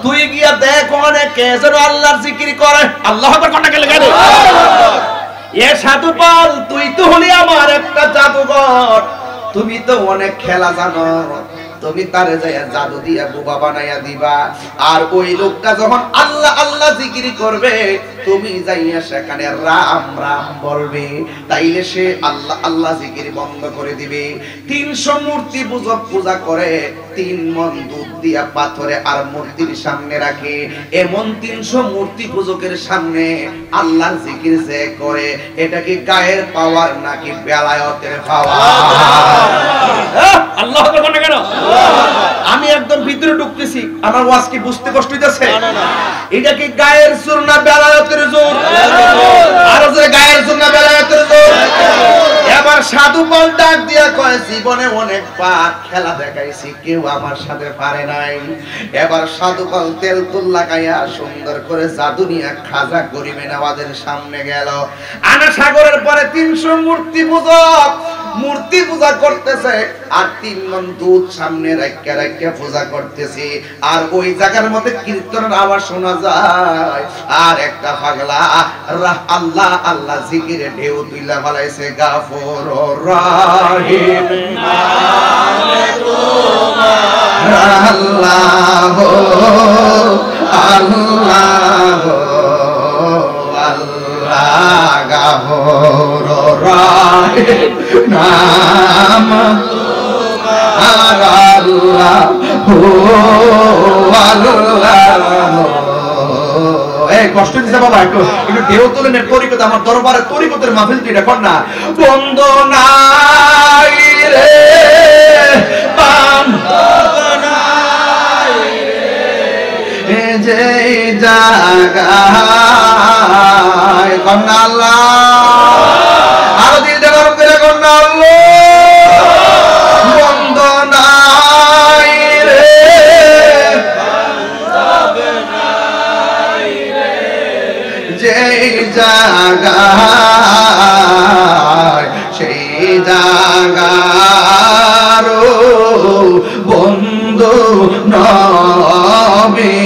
তুই গিয়া দেখ অনেক কে যেন আল্লাহর জিকির করে আল্লাহ আকবার কোনটা গেলে কেন এ সাধুপাল তুই তো হলি আমার একটা জাদুঘর তুমি তো অনেক খেলা জানো তুমি তারে যাইয়া জাদু দিয়া বুবা বানাইয়া দিবা আর ওই লোকটা যখন আল্লাহ আল্লাহ জিকির করবে তুমি যাইয়া সেখানে রাম রাম বলবে তাইলে সে আল্লাহ আল্লাহ জিকির বন্ধ করে দিবে 300 মূর্তি পূজা করে 3 মণ দুধ দিয়া পাথরে আর মূর্তির সামনে রাখে এমন 300 মূর্তি পূজকের সামনে আল্লাহর জিকির যে করে এটা কি গায়ের পাওয়ার নাকি বেলায়েতের পাওয়ার আল্লাহ আকবার কোন কেন আমি একদম ভিতরে ঢুকতেছি আমার ওয়াজ কি বুঝতে কষ্ট হইতাছে এটা কি গায়ের জোর না বেলায়েতের জোর আর যে গায়ের জোর না বেলায়েতের জোর এবার সাধুপাল ডাক দিয়া কয় জীবনে অনেক পাক খেলা দেখাইছি কেউ আমার সাথে পারে নাই এবার সাধুপাল তেল তুল লাগাইয়া সুন্দর করে জাদু নিয়ে খাজা গরিবে নওয়াজের সামনে গেল আনা সাগরের পরে 300 মূর্তি পূজা করতেছে আর 3 মণ দুধ সামনে রাখিয়া পূজা করতেছে আর ওই জায়গার মধ্যে কীর্তনের আওয়াজ শোনা যায় আর একটা পাগলা আল্লাহ আল্লাহ জিকিরে ঢেউ তুইলা ফলাইছে গাফুর রহিম আল্লাহ আল্লাহ আল্লাহ গাফুর রহিম নাম আল্লাহ এই কষ্ট দিছে বাবা একটু ঢেউ তোলেন তরিকত আমার দরবারে তরিকতের মাহফিল তুই এখন না বন্ধ নাই রে বন্ধ নাই রে যে জায়গায় কন্যা আল্লাহ আরো দিল দেওয়ার করে কন্যা আল্লাহ বন্ধ নাই রে যে জায়গায় সেই জায়গার বন্ধু নবী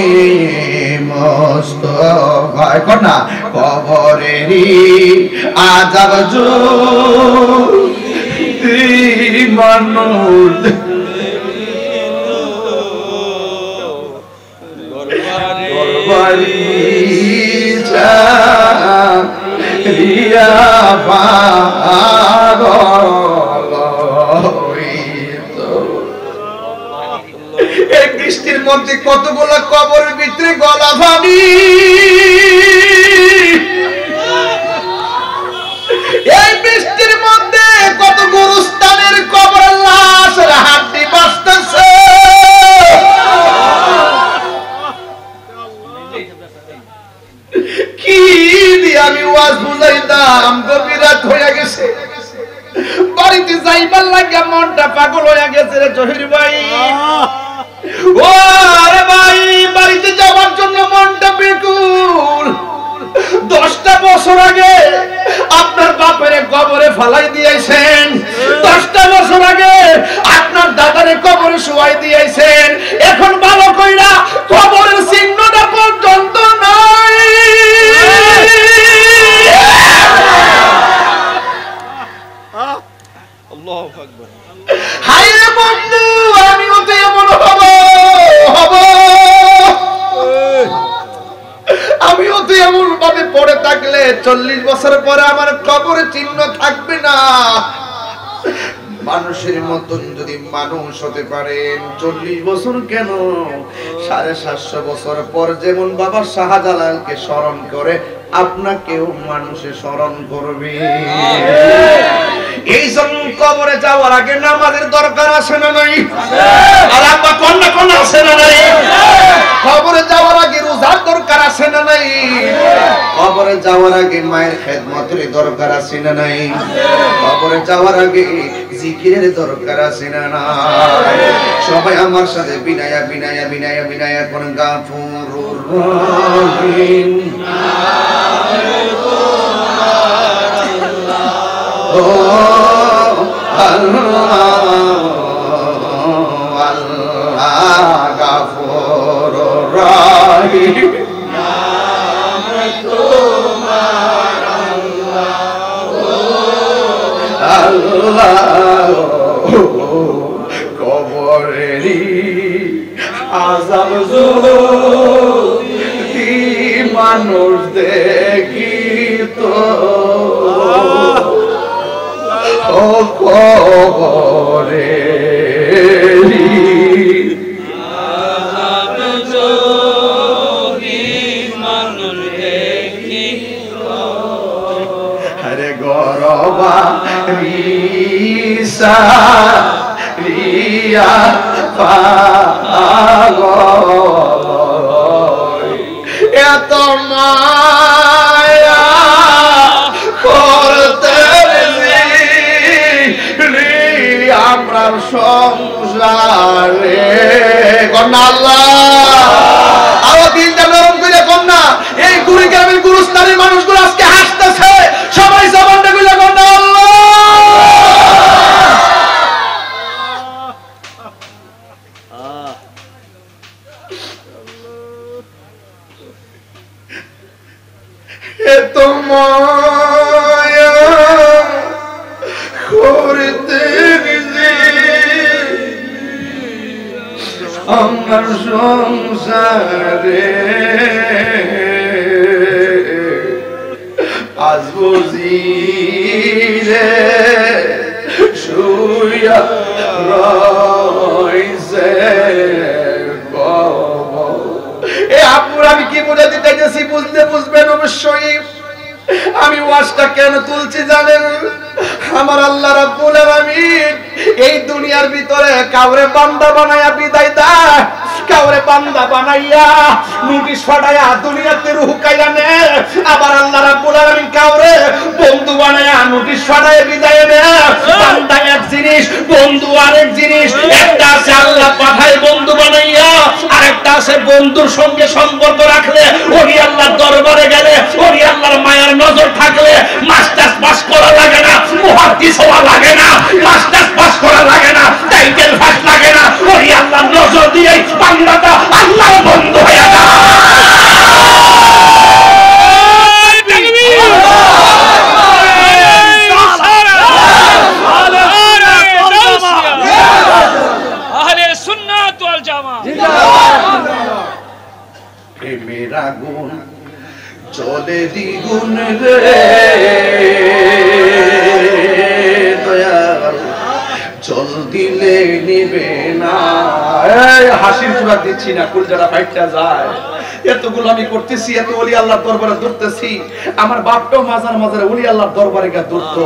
মুস্তাফা কন্যা কবরেরই আযাব মানুষ হইয়া পাগল হইত। এই বৃষ্টির মধ্যে কতগুলো কবরের ভিতরে গলা ভাবি, এই বৃষ্টির মধ্যে কত গুরুস্থানের কবরের লাশের হাড্ডি বাজতেছে। কি দিয়ে আমি ওয়াজ বুঝাইতাম? গভীর রাত হয়ে গেছে, বাড়িতে যাইবার লাগে মনটা পাগল হয়ে গেছে রে জহির ভাই। ও আরে ভাই, বাড়িতে যাওয়ার জন্য মনটা বেকুল। 10টা বছর আগে আপনার বাপের কবরে ফালাই দিয়েছেন, 10টা বছর আগে আপনার দাদারে কবরে শুয়াই দিয়েছেন, এখন ভালো কইরা কবরের চিহ্নটা পর্যন্ত নাই। আল্লাহু আকবার। হায় রে বন্ধু, আমিও তো এমন হব, আমিও তো এমন ভাবে পড়ে থাকলে 40 বছর পরে আমার কবরে চিহ্ন থাকবে না। মানুষের মতন যদি মানুষ হতে পারেন 40 বছর কেন 750 বছর পর যেমন বাবা শাহজালালকে স্মরণ করে আপনাকেও মানুষে স্মরণ করবে। এই জন্য কবরে যাওয়ার আগে নামাজের দরকার আছে না নাই? আর আব্বা কন্যা কোন আছে না নাই? কবরে যাওয়ার আগে রোজার দরকার আছে না নাই? কবরে যাওয়ার আগে মায়ের খেদমতের দরকার আছে না নাই? কবরে যাওয়ার আগে জিকিরের দরকার আছে না নাই? সবাই আমার সাথে বিনায়া বিনায়া বিনায়া বিনায়া কোন গাফুরুর রহিম। ও আল্লাহ আল্লাহ গাফুরুর রহিম, নাম তোমার আল্লাহ। কবরেরই আযাব যদি মানুষ দেখিত, ও কবরেরই আযাব যদি মানুষ দেখিত, আরে গরবা রিসা রিয়া পাগল এত মায়া করতে আমরা সংসারে কন্যা আল্লাহ আরো দিনটা নরম করে কন্যা। এই কুড়িগ্রামের গুরুস্থানের মানুষগুলো আজকে হাসতেছে, সবাই জবানটা গুলো কন্যা আল্লাহ। এত মায়া করতে আমার সংসারে আজ বুঝিরে শুয়া রইছে। এ আপুর আমি কি বুঝাতে চাইতেছি বুঝলে বুঝবেন অবশ্যই। আমি ওয়াজটা কেন তুলছি জানেন? আমার আল্লাহ রাব্বুল আলামিন এই দুনিয়ার ভিতরে কাউরে বান্দা বানায়া বিদায় দেয়, কাউরে বান্দা বানাইয়া নোটিশ ফাটাইয়া দুনিয়াতে রূহ কাইয়া নেয়। আবার আল্লাহ রাব্বুল আলামিন কাউরে বন্ধু বানায়া নোটিশ ফাটাইয়া বিদায় দেয়। বান্দা এক জিনিস, বন্ধু আরেক জিনিস। একটা আছে আল্লাহ পাঠায় বন্ধু বানাইয়া, আরেকটা আছে বন্ধুর সঙ্গে সম্পর্ক রাখলে, ওই আল্লাহর দরবারে গেলে, ওই আল্লাহর মায়ার নজর থাকলে মাস্টার্স পাস করা লাগে না, মুহাদ্দিস হওয়া লাগে না, মাস্টার্স পাস করা লাগে না, টাইটেল পাস লাগে না। ওই আল্লাহর নজর দিয়ে বান্দাটা আল্লাহর বন্ধু হয়ে যায়। আহলে সুন্নাত ওয়াল জামাত প্রেমের আগুন চলে দ্বিগুণ রে। দিলে নিবে না। এই হাসির জোড়া দিচ্ছি না, কুলজারা ফাইটটা যায়। এতগুলো আমি করতেছি, এত ওলি আল্লাহর দরবারে ধরতেছি। আমার বাপটাও মাজার মাজারে ওলি আল্লাহর দরবারে গিয়ে ধরতো।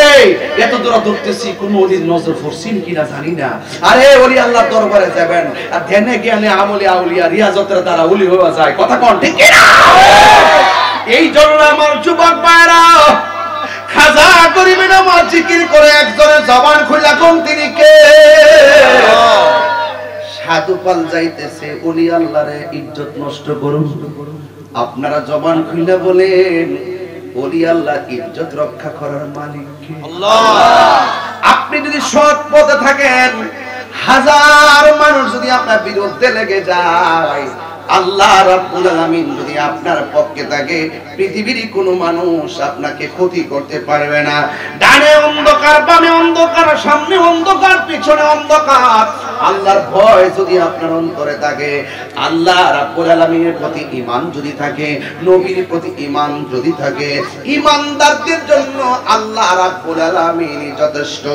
এই এত দূর ধরতেছি, কোন ওলির নজর পড়ছেন কিনা জানি না। আরে ওলি আল্লাহর দরবারে যাবেন, আর ধ্যানে জ্ঞানে আমলে আউলিয়া রিয়াজতের দ্বারা ওলি হওয়া যায়। কথা কোন ঠিক কিনা? এই জন্য আমার যুবক ভাইরা, খাজা গরিবের নামাজ জিকির করে একজনের জবান খুলে কোন তিনি কে? সাধু পাল যাইতেছে ওলি আল্লাহরে ইজ্জত নষ্ট করুন। আপনারা জবান খুলে বলেন ওলি আল্লাহ ইজ্জত রক্ষা করার মালিক কে? আল্লাহ। আপনি যদি সৎ পথে থাকেন, হাজার মানুষ যদি আপনার বিরুদ্ধে লেগে যায়, আল্লাহ রাব্বুল আলামিন যদি আপনার পক্ষে থাকে, পৃথিবীর কোনো মানুষ আপনাকে ক্ষতি করতে পারবে না। ডানে অন্ধকার, বামে অন্ধকার, সামনে অন্ধকার, পিছনে অন্ধকার, আল্লাহর ভয় যদি আপনার অন্তরে থাকে, আল্লাহ রাব্বুল আলামিনের প্রতি ঈমান যদি থাকে, নবীর প্রতি ঈমান যদি থাকে, ঈমানদারদের জন্য আল্লাহ রাব্বুল আলামিন যথেষ্ট।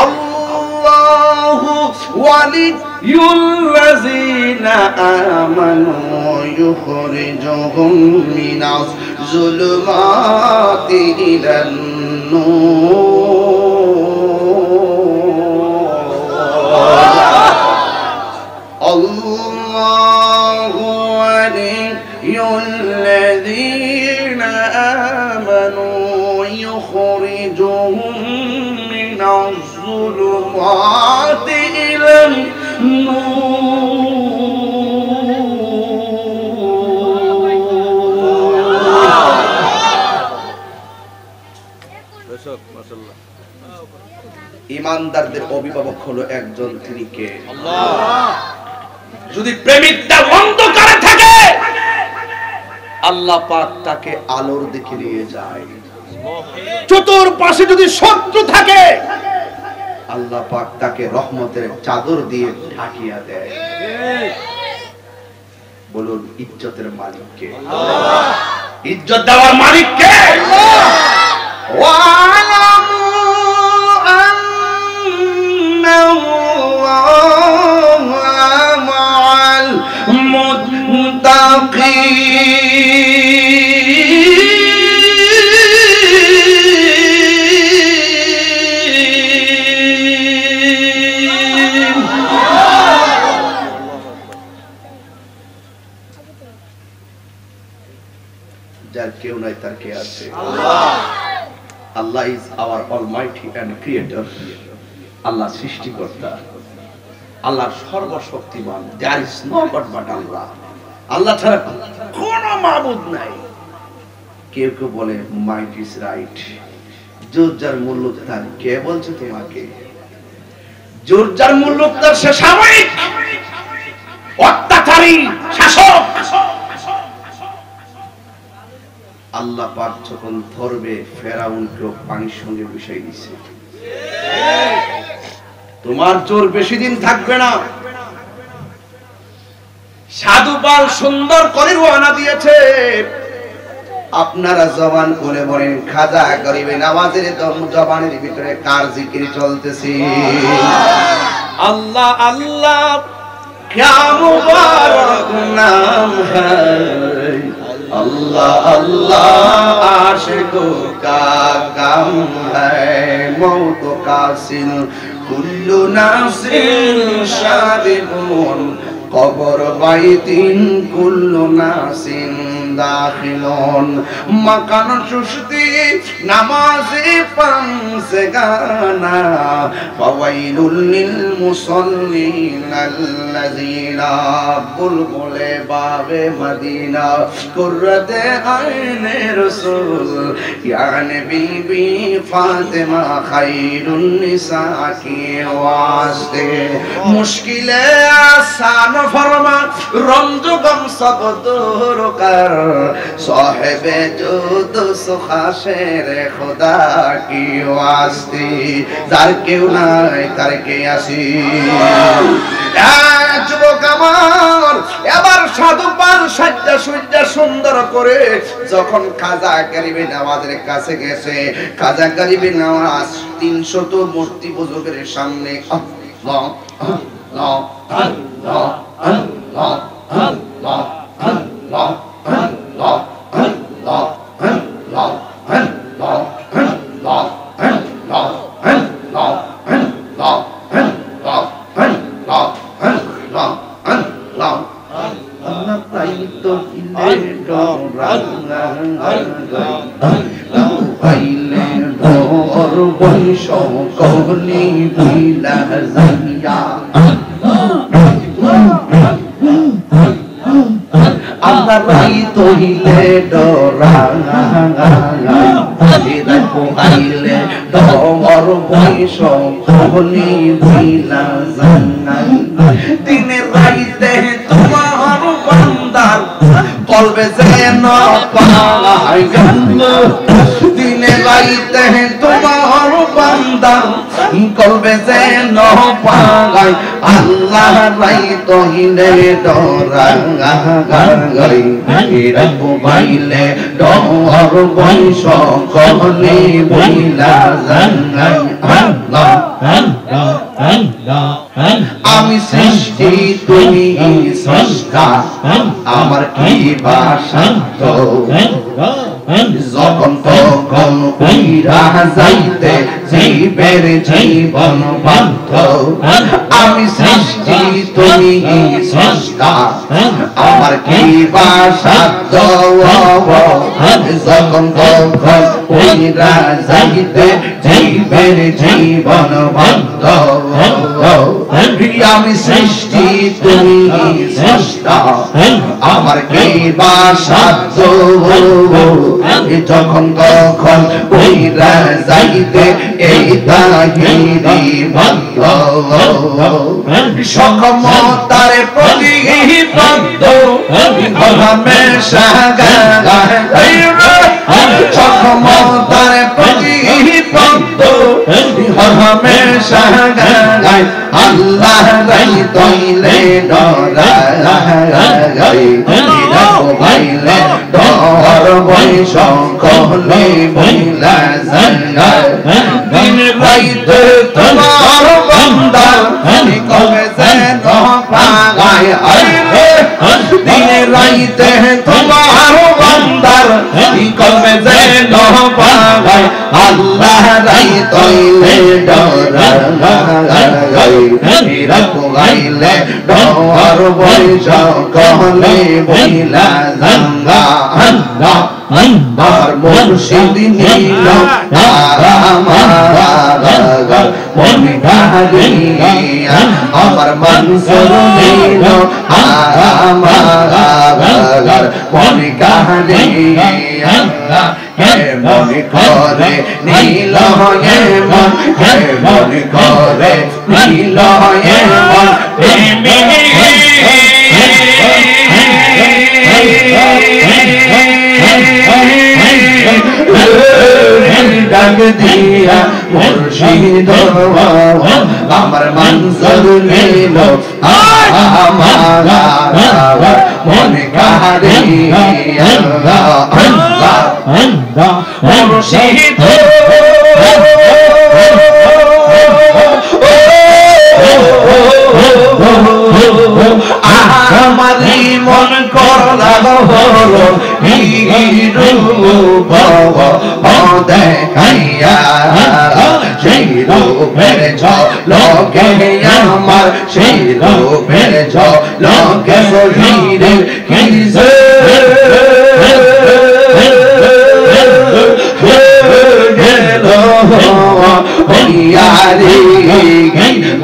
আল্লাহু ওয়ালিয়ুল্লাযীনা আমানু ইউখরিজুহুম মিনাজ যুলুমাতি ইলান নূর। আল্লাহু ওয়ালিয়ুল্লাযীনা আমানু ইউখরিজুহুম মিনাজ যুলুমাতি ইলান ঈমানদারদের অভিভাবক হলো একজন, তিনি কে? আল্লাহ। যদি প্রেমিকটা অন্ধকারে থাকে, আল্লাহ পাক তাকে আলোর দিকে নিয়ে যায়। চতুর্পাশে যদি শত্রু থাকে, আল্লাহ পাক তাকে রহমতের চাদর দিয়ে ঢাকিয়া দেয়। বলুন ইজ্জতের মালিক কে? আল্লাহ। ইজ্জত দেওয়ার মালিক কে? আল্লাহ। ওয়ালামু আন্নাল্লাহা মা'আল মুত্তাকিন। যার কেউ নাই তার কে আছে? আল্লাহ। Allah is our almighty and creator. আল্লাহ সৃষ্টিকর্তা, আল্লাহ সর্বশক্তিমান। There is no god but Allah. আল্লাহ ছাড়া কোনো মাবুদ নাই। কেউ কেউ বলে মাইট ইজ রাইট। জোর যার মূল্য তার, কে বলছে তোমাকে? জোর যার মূল্য তার, সে সাময়িক অত্যাচারী শাসক। আল্লাহ পাক যখন ধরবে, ফেরাউনকে পানির সঙ্গে মিশাই দিছে। তোমার জোর বেশি দিন থাকবে না। সাধু পাল সুন্দর করে রওনা দিয়েছে। আপনারা জবান করে বলেন, খাজা গরিবে নামাজের দম জবানের ভিতরে কার জিকির চলতেছে? আল্লাহ আল্লাহ क्या मुबारक नाम है, अल्लाह अल्लाह आशिकों का काम है, मौत का सिल कुल्लु नासिर शादिबुन कबर बाइतिन कुल्लु नासिन दाखिलुन मकान सुस्ती नमाज़े पंसे गाना फवाइलुल लिल मुसल्लीन अल्लज़ीना बुलबुले बाबे मदीना कुर्रते आइने रसूल यानी बीबी फातिमा खैरुन निसा के वास्ते मुश्किलें आसान फरमान रमजो गम सब दूर कर साहिबे जुद सुखाशेर खुदा की वास्ते যার কেউ নাই তার কে আসি যুবক আমার এবার সাধু পান সাজ্জা সুজ্জা সুন্দর করে যখন খাজা গরিবে নওয়াজের কাছে গেছে খাজা গরিবে নওয়াজ 300 মূর্তি বুজুর্গের সামনে আল্লাহ আল্লাহ আল্লাহ আল্লাহ আল্লাহ আল্লাহ আল্লাহ আল্লাহ আল্লাহ আল্লাহ আল্লাহ Amai toile dorangai Ida puhaile domor boisho Koli bila zangai Dine raite tumar bandar Kolbe zeno pagai Dine raite tumar bandar Kolbe zeno pagai Allah raito hile dorangai Ida puhaile domor boisho Koli bila zangai Allah আমি সৃষ্টি তুমি স্রষ্টা আমার কি ভাষা তো যখন তখন কইরা যাইতে জীবের জীবন বাধ্য আমি সৃষ্টি তুমি স্রষ্টা আমার কি ভাষা তো যখন তখন কইরা যাইতে জীবের জীবন বাধ্য আমি সৃষ্টি তুমি স্রষ্টা আমার কি ভাষা তো যখন তখন কইরা যাইতে এই তাহিরি বাধ্য সকমতার প্রতিপাদ্য হমেশা গায় সকমতার প্রতিপাদ্য হমেশা গায় আল্লাহ রাই তইলে ডরাই ভাইলে ডর বৈশ কহলে বইলা জানায় দিন রাইতে তোমার বান্দা কবে যেন পাগায় আইলে দিন রাইতে তোমার বান্দার কবে যেন পাগায় আল্লাহ রাই তইলে ডরাই গাইলে ডর বৈশ কহলে বইলা জাঙ্গা আল্লাহ আমার মুর্শিদ নীল আমার মন গাহিয়া আমার মনসুর নীল আমার মন গাহিয়া মন করে নীল মন মন করে নীল মন ডাক দিয়া মুর্শিদ আমার মনসুর নীল আমার মনে কাহিয়া মুর্শিদ আমারি মন করলা হলো রূপ দেখাইয়া সেই রূপের ঝলকে আমার সেই রূপের ঝলকে শরীরে কিসে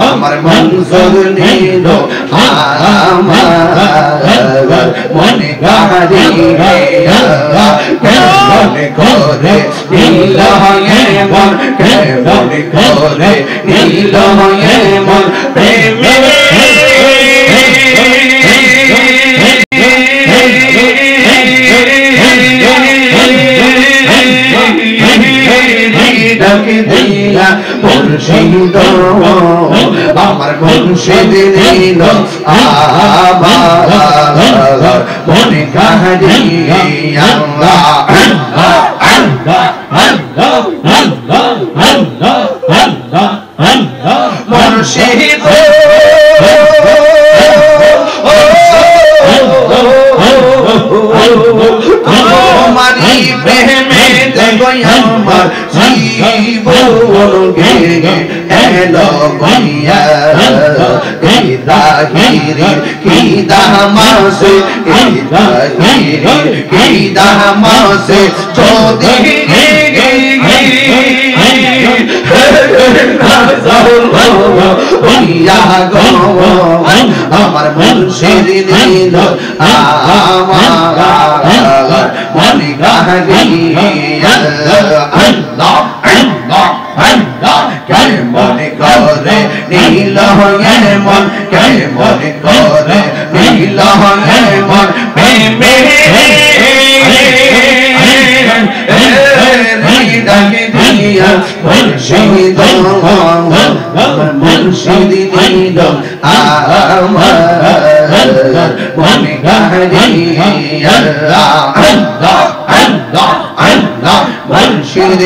আমার মনসুর নীল আমার মনে গাহিয়া মনে করে নীল মন মনে করে নীল মন প্রেমে ডাকে দিয়া মুর্শিদ আমার মুর্শিদ দিল আমার মনে কাহিয়া আল্লাহ আল্লাহ আল্লাহ আল্লাহ আল্লাহ আল্লাহ আল্লাহ মুর্শিদ তোমারি প্রেমে দেখো আমার জীবন গে এলো গইয়া এই দাহিরি কি দামাসে এই দাহিরি কি দামাসে যদি আমার মুর্শিদ দিল আমার মনে কাহিয়া আল্লাহ আল্লাহ আল্লাহ কে মনে করে নীল মন কে মনে করে নীল মন প্রেমে ডাকে দিয়া মুর্শিদ মুর্শিদ দিল আমার মনে কাহিয়া আল্লাহ আল্লাহ আল্লাহ মুর্শিদ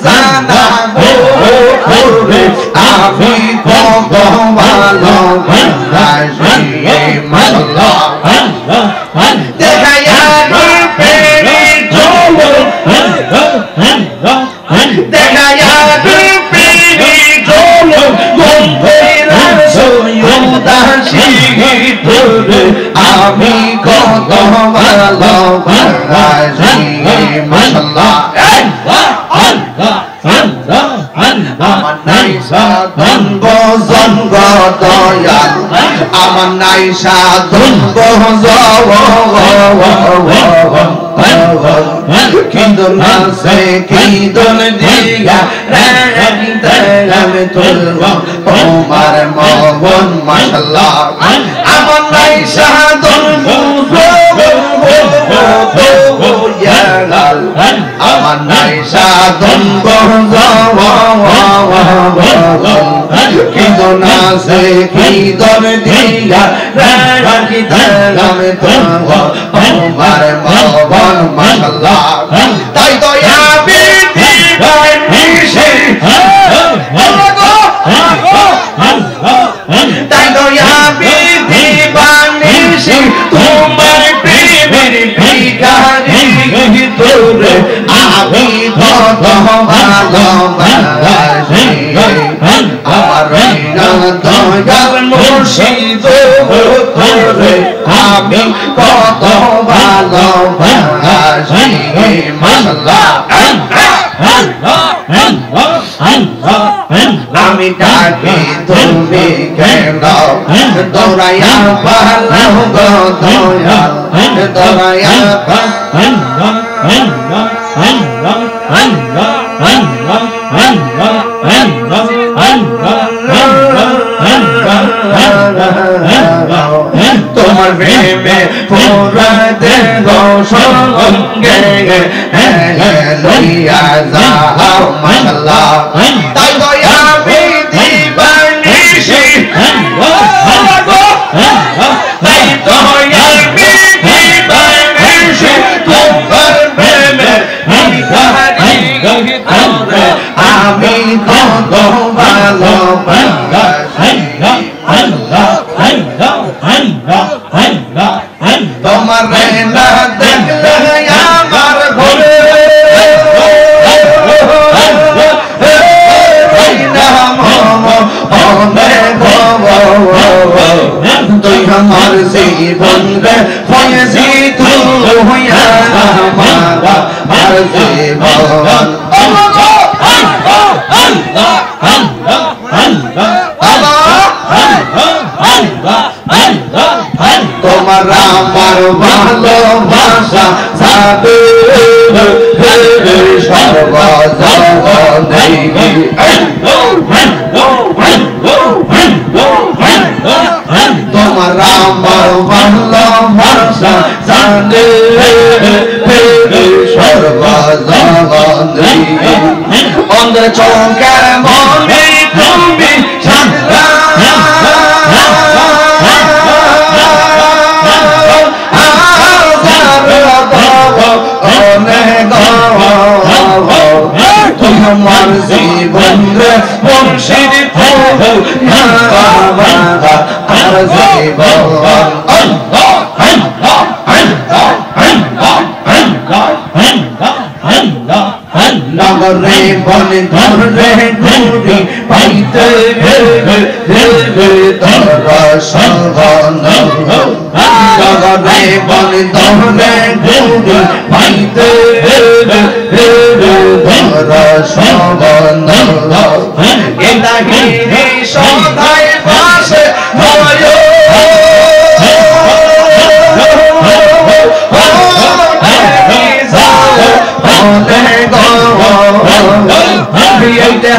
জানা ওরে আমি কত ভালো বাসি মাল্লাহ দেখায়া প্রেমে চলো দেখায়া প্রেমে চলো বন্ধুরা সয়ুদাসী তোরে আমি কত ভালো বাসি মাল্লাহ আমার নাই সাধন গজন দয়াল আমার নাই সাধন কিন্তু না সে কিদন দিয়া আমি তুলব তোমার মগন মাশাআল্লাহ আমার নাই সাধন আমার নাই সাধন কিন্তু না সে কিদন দিয়া রাখি আমি তুলব তোমার মগন মাশাআল্লাহ তাই তো আমি দিবাই মিশে তাই তো আমি দিবাই মিশে তোমার প্রেমের ভিখারি তোরে আমি কত ভালোবাসি আমার দয়াল মুর্শিদ তোরে আমি কত ভালোবাসি মাশাআল্লাহ আমি ডাকি তুমি কেন দৌড়াইয়া পালাও গো দয়াল দৌড়াইয়া তোমার প্রেমে পুরা দেহ সঙ্গে লইয়া যাও মাশাআল্লাহ তাই তো আমি দিবানিশি তাই তো আমি দিবানিশি তোমার প্রেমে আমি কত ভালোবাসি তোমার না দেখলে আমার ঘরে তুই আমার জীবন রে হয়েছি তুই হইয়া আমার জীবন আমাদের চৌকের মনে তুমি সাজলা আমার জীবন রে মুর্শিদ প্রভু আর জীবন নগরে বনে ধরে ঘুরি পাইতে দর্শন নগরে বনে ধরে ঘুরি পাইতে দর্শন এটা হিরে সদাই পাশে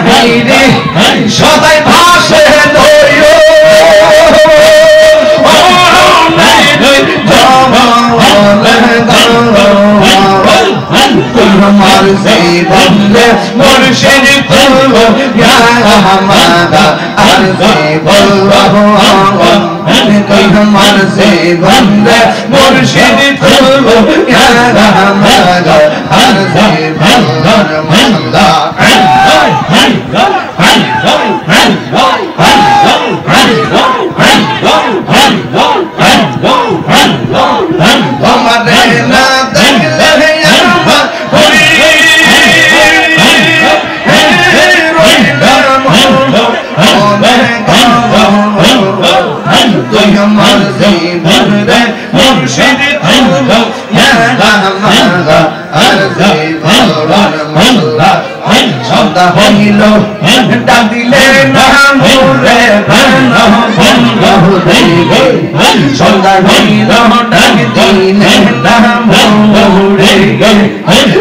হয় সদাই ভাসে তোমার জীবন রে মুর্শিদ প্রভু আমারা আর জীবন তোমার জীবন রে মুর্শিদ প্রভু আমারা আর জীবন তোমারে না দেখলে আমার জীবন রে মুর্শিদ প্রভু আমারা আর জীবন সন্ধ্যা হইল ডাক দিলে না মোরে সন্ধ্যা হইল ডাক দিলে না মোরে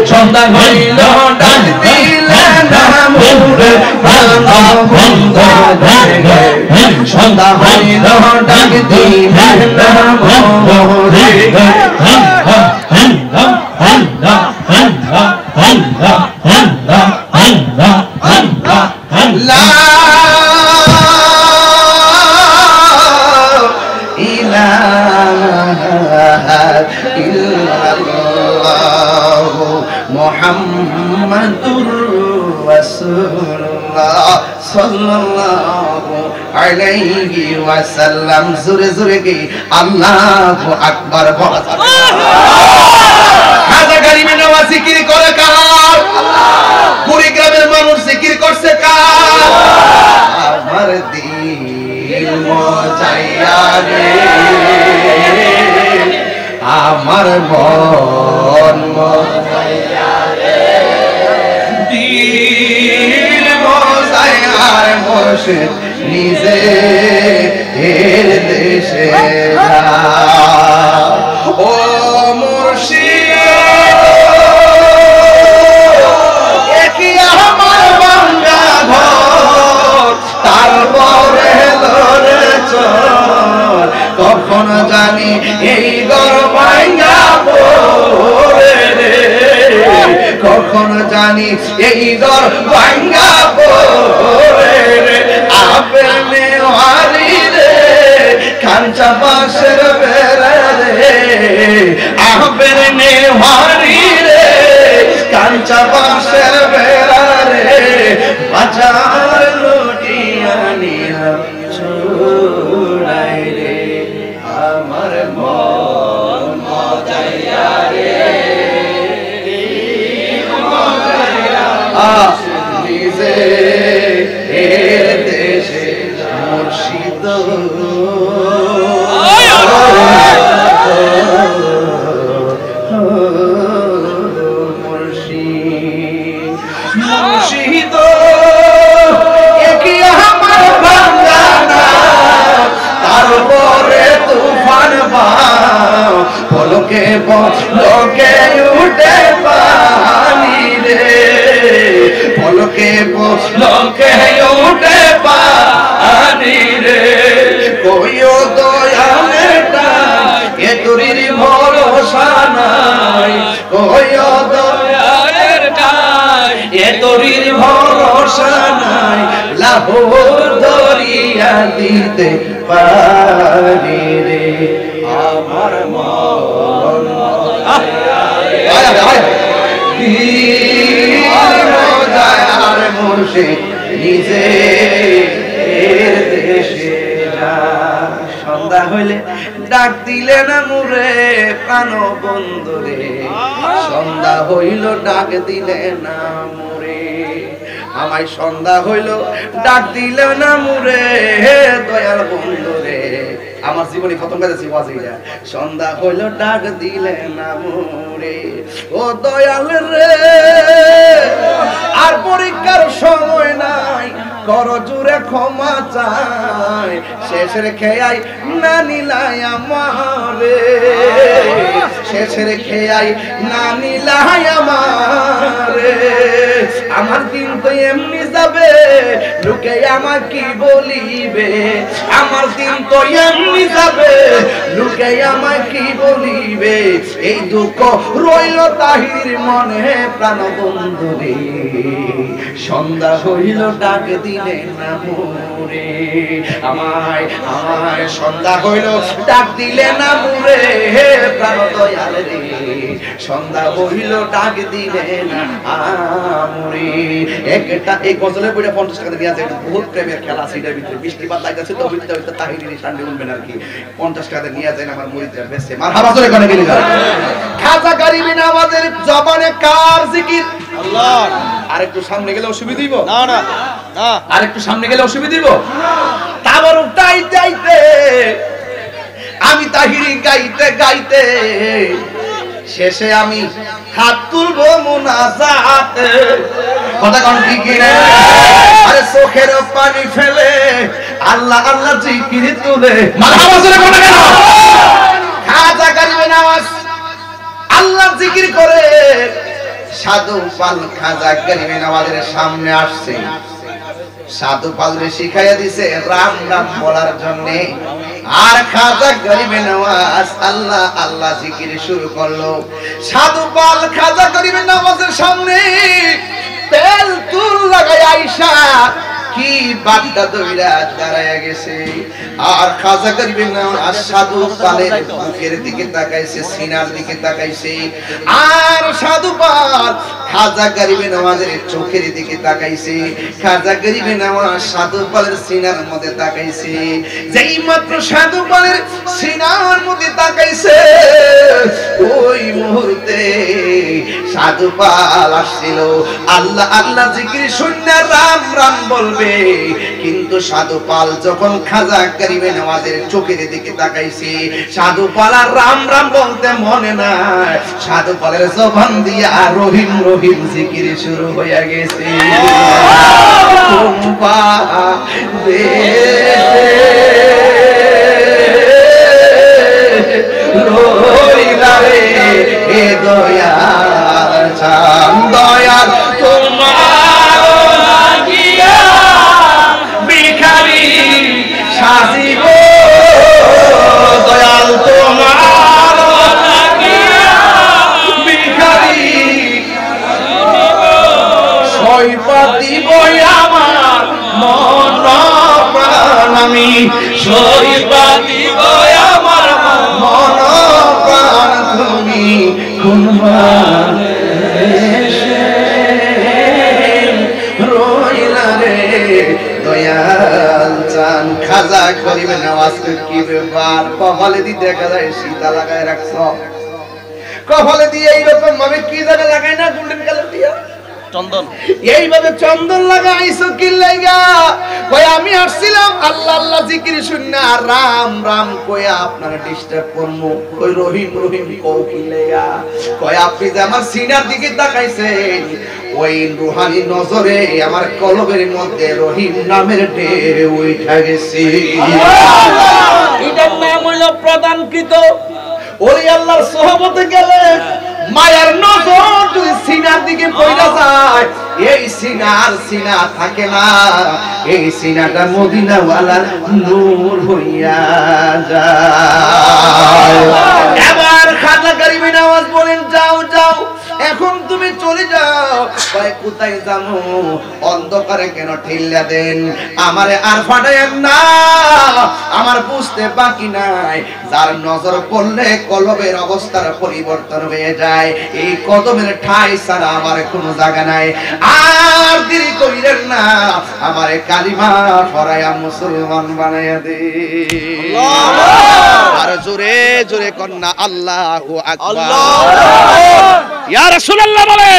সন্ধ্যা হইল ডাক দিলে না মোরে সন্ধ্যা হইল ডাক দিলে না মোরে মুহাম্মাদুর রাসূলুল্লাহ সাল্লাল্লাহু আলাইহি ওয়াসাল্লাম জোরে জোরে কি আল্লাহু আকবার বলা যাবে খাজা গরিবে নওয়াজ জিকির করে কার আল্লাহ কুড়িগ্রামের মানুষ জিকির করছে কার আমার দিল মজাইয়া রে আমার মন মজাইয়া রে দিল মজাইয়া রে মুর্শিদ নিজে এর দেশে ও মুর্শিদ একই আমার বাংলা ঘর তারপরে লড়ে চল কখন জানি এই ঘর ভাঙা পড়ে রে কখন জানি এই ঘর ভাঙা পড়ে রে আপেল নেওয়ারি রে কাঞ্চা বাঁশের বেড়া রে আপেল নেওয়ারি রে কাঞ্চা বাঁশের বেড়া রে বাজার লুটিয়ানি ছুড়াই রে আমার মন মজাইয়া রে নিজে এর দেশে মুর্শিদ মুর্শিদ একই আমার বাংলা তারপরে তুফান বাও পলকে পলকে উঠে পানি রে পলকে পলকে উঠে পানি রে কইও দয়ালেটা এ তোরির ভরসা নাই কইও দয়ালেটা এ তোরির ভরসা বাহুর দরিয়া দিতে পারি রে আমার মন আর মুর্শিদ নিজে দেশে যায়। সন্ধ্যা হইলে ডাক দিলে না মুরে প্রাণ বন্ধুরে, সন্ধ্যা হইল ডাক দিলে না মুরে আমায়, সন্ধ্যা হইল ডাক দিলে না মুরে দয়াল বন্ধুরে। আমার জীবনে প্রথম কাছে ওয়াজিরা, সন্ধ্যা হইল ডাক দিলে না মুরে ও দয়াল রে, আর পরীক্ষার সময় নাই কর জুড়ে ক্ষমা চাই, শেষের খেয়াই না নিলাই আমারে, শেষের খেয়াই না নিলাই আমারে। আমার দিন তো এমনি যাবে, লোকে আমার কি বলিবে, আমার দিন তো এমনি যাবে, লোকে আমার কি বলিবে। এই দুঃখ রইল তাহির মনে প্রাণ বন্ধুরে, সন্ধ্যা হইল ডাক দিলে না মোরে আমায়, আমায় সন্ধ্যা হইল ডাক দিলে না মোরে প্রাণ দয়াল রে, সন্ধ্যা হইল ডাক দিলে না আমরে। একটা এই গজলের বইটা 50 টাকা দিয়ে আছে, বহুত প্রেমের খেলা সেটার ভিতরে বৃষ্টিপাত লাগতেছে তো হইতে হইতে তাহিরি সান্ডে উঠবেন আর কি, 50 টাকা নিয়ে যায় আমার মুরিদরা বেশি মারহাবা জোরে কোনে গেলি যায়। খাজা গরিবি নামাজের জবানে কার জিকির আল্লাহ, আরেকটু সামনে গেলে অসুবিধা দিব না, না না আরেকটু সামনে গেলে অসুবিধা দিব। তারপর উঠাইতে আইতে আমি তাহিরি গাইতে গাইতে শেষে আমি হাত তুলবো মুনাজাতে, কথা কোন ঠিক না? আরে চোখের পানি ফেলে আল্লাহ আল্লাহ জিকির তুলে মারহাবা জোরে কোনে গেল। খাজা গরিবে নামাজ আল্লাহ জিকির করে সাধু পাল খাজা গরিবে নামাজের সামনে আসছে, সাধু পালরে শিখাইয়া দিছে রাম রাম বলার জন্য, আর খাজা গরিবে নওয়াজ আল্লাহ আল্লাহ জিকির শুরু করলো। সাধু পাল খাজা গরিবে নওয়াজের সামনে তেল তুল লাগাই আইসা কি বাড্ডা দইরা দাঁড়ায়া গেছে, আর খাজা গরিবে নওয়াজ সাধু পালের বুকের দিকে তাকাইছে, সিনার দিকে তাকাইছে, আর সাধু পাল খাজা গরিবে নওয়াজের চোখের দিকে তাকাইছে, খাজা গরিবে নওয়াজ সাধু পালের সিনার মধ্যে তাকাইছে। যেই মাত্র সাধু পালের সিনার মধ্যে তাকাইছে, ওই মুহূর্তে সাধু পাল আসছিল আল্লাহ আল্লাহ জিকির শুনে রাম রাম বলবে, কিন্তু সাধু পাল যখন খাজা গরিবে নওয়াজের চোখের দিকে তাকাইছে, সাধু পাল আর রাম রাম বলতে মনে নাই, সাধু পালের জবান দিয়া রহিম রহিম জিকির শুরু হয়ে গেছে। কুম্পা দে রইলা রে এ দয়াল চান, দয়াল তোমার লাগিয়া ভিখারি সাজিব, দয়াল তোমার লাগিয়া ভিখারি সইপা দিব আমার মন প্রাণ, আমি সইপা দিব আমার মন প্রাণ, তুমি কোন রইলা রে দয়াল চান। খাজা গরিবে নওয়াজ কি ব্যাপার, কপালে দিয়ে দেখা যায় সীতা লাগায় রাখছ, কপালে দিয়ে এইরকম ভাবে কি জায়গা লাগায় না গোল্ডেন কালার দিয়া চন্দন, এইভাবে চন্দন লাগাইছো কি লাগা? কই আমি আসছিলাম আল্লাহ আল্লাহ জিকির শুননা আর রাম রাম কইয়া আপনারা ডিস্টার্ব করমু, কই রহিম রহিম কও কি লাগা? কই আপনি যে আমার সিনার দিকে তাকাইছেন, ওই রুহানি নজরে আমার কলবের মধ্যে রহিম নামের ঢেউ উঠা গেছে। এটার নাম হলো প্রদানকৃত। ওই আল্লাহর সোহবতে গেলে মায়ার নজর যদি সিনার দিকে পড়া যায়, এই সিনার সিনা থাকে না, এই সিনাটা মদিনা ওয়ালার নূর হইয়া যায়। এবার খাজা গরিবে নওয়াজ বলেন যাও যাও এখন তুমি চলে যাও, কয় কোথায় যামু অন্ধকারে কেন ঠেল্লা দেন আমারে আর ফাটায়েন না আমার বুঝতে বাকি নাই যার নজর পড়লে কলবের অবস্থার পরিবর্তন হয়ে যায় এই কদমের ঠাই ছাড়া আমার কোনো জায়গা নাই আর দেরি করিলেন না আমারে কালিমা পড়ায়া মুসলমান বানাইয়া দে আর জোরে জোরে কন্না আল্লাহু আকবার ইয়া রাসূলুল্লাহ বলে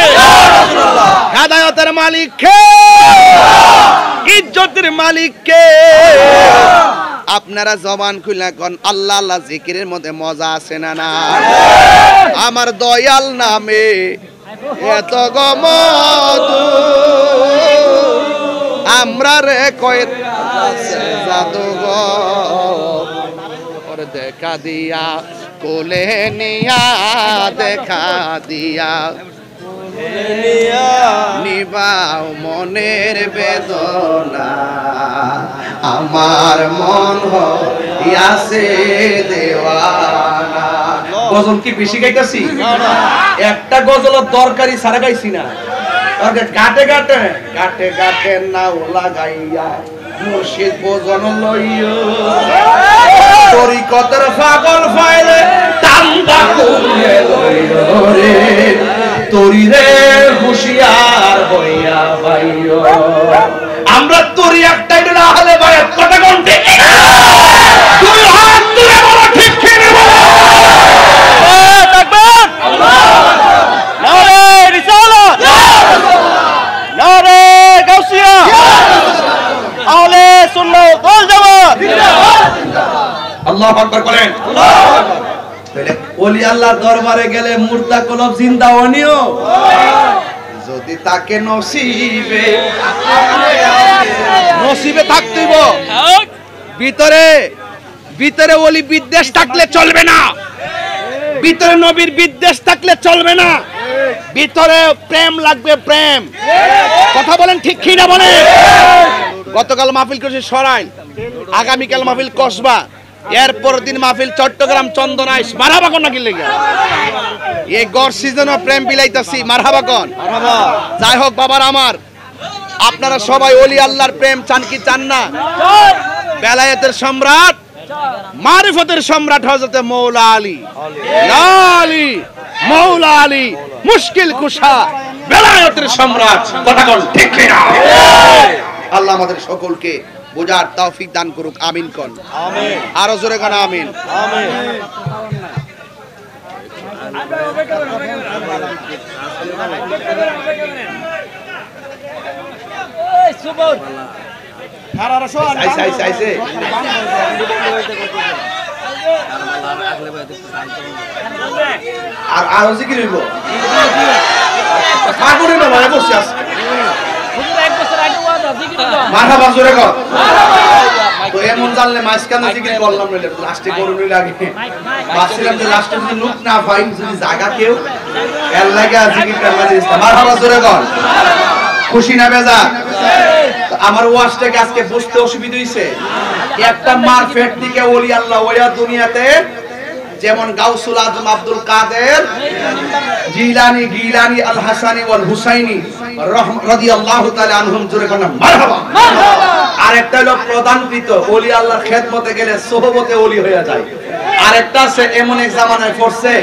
হেদায়েতের মালিক কে ইজ্জতের মালিক কে আপনারা জবান খুলে কোন আল্লাহ আল্লাহ জিকিরের মধ্যে মজা আছে না না আমার দয়াল নামে এত গমতু আমরা রে কয় জাদুঘর ওরে দেখা দিয়া কোলে নিয়া দেখা দিয়া নিবাও মনের বেদনা আমার মন হইয়াছে দেওয়ানা গজল কি বেশি গাইতাছি একটা গজলের দরকারি সারা গাইছি না গাটে গাটে গাটে গাটে নাও লাগাইয়া মুর্শিদ ভজন লইও তরিকতের পাগল ফাইলে টান্দা করে লইও রে তরি রে হুশিয়ার হইয়া ভাইও আমরা তরি একটাই না হলে ভাই কত ঘন্টা দুই হাত তুলে বলো ঠিক ঠিক বলো তাকবীর নারে রিসালাত নারে গাউসিয়া আহলে সুন্নাত ওয়াল জামাত আল্লাহু আকবার বলেন আল্লাহু আকবার তাহলে ওলি আল্লাহর দরবারে গেলে মুর্দা কলব জিন্দা হনিও যদি তাকে নসিবে থাকতেইব ভিতরে ভিতরে ওলি বিদ্বেষ থাকলে চলবে না ভিতরে নবীর বিদ্বেষ থাকলে চলবে না ভিতরে প্রেম লাগবে প্রেম কথা বলেন ঠিক কি না বলেন গতকাল মাহফিল করেছে সরাইল আগামীকাল মাহফিল কসবা এরপর দিন মাহফিল চট্টগ্রাম চন্দনাইশ মারহাবা কোন নাকি লেগে এই গড় সিজনও প্রেম বিলাইতাছি মারহাবা কোন মারহাবা যাই হোক বাবার আমার আপনারা সবাই ওলি আল্লাহর প্রেম চান কি চান না বেলায়েতের সম্রাট মারিফতের সম্রাট হযরত মওলা আলী আলী মওলা আলী মুশকিল কুশা বেলায়েতের সম্রাট কথা কোন ঠিক কি না আল্লাহ আমাদের সকলকে বুঝার তৌফিক দান করুক আমিন কোন আমিন আরো জোরে কোন আমিন আমিন এই সুবর কারারা সো আইছে আর আরো জিকির হইব পাগড়ি না ভাই বসে আছে হুজুর এক বছর আগে ওয়াজ জিকির করব মারহাবা জোরে কর তো এমন জানলে মাঝখানে জিকির করলাম না লাস্টে করুনি লাগে ভাবছিলাম যে লাস্টে যদি লোক না পাই যদি জায়গা কেউ এর লাগা জিকির করবা দিস মারহাবা জোরে কর খুশি না বেজা আমার ওয়াজটাকে আজকে বুঝতে অসুবিধা হইছে একটা মারফেট থেকে ওলি আল্লাহ ওয়া দুনিয়াতে যেমন গাউসুল আজম আব্দুল কাদের জিলানী গিলানী আল হাসানী ওয়াল হুসাইনী রাদিয়াল্লাহু তাআলা আনহুম জোরে কোন মারহাবা আরেকটা হলো প্রধানকৃত ওলি আল্লাহর খেদমতে গেলে সোহবতে ওলি হয়ে যায় আরেকটা আছে এমন এক জামানায় পড়ছে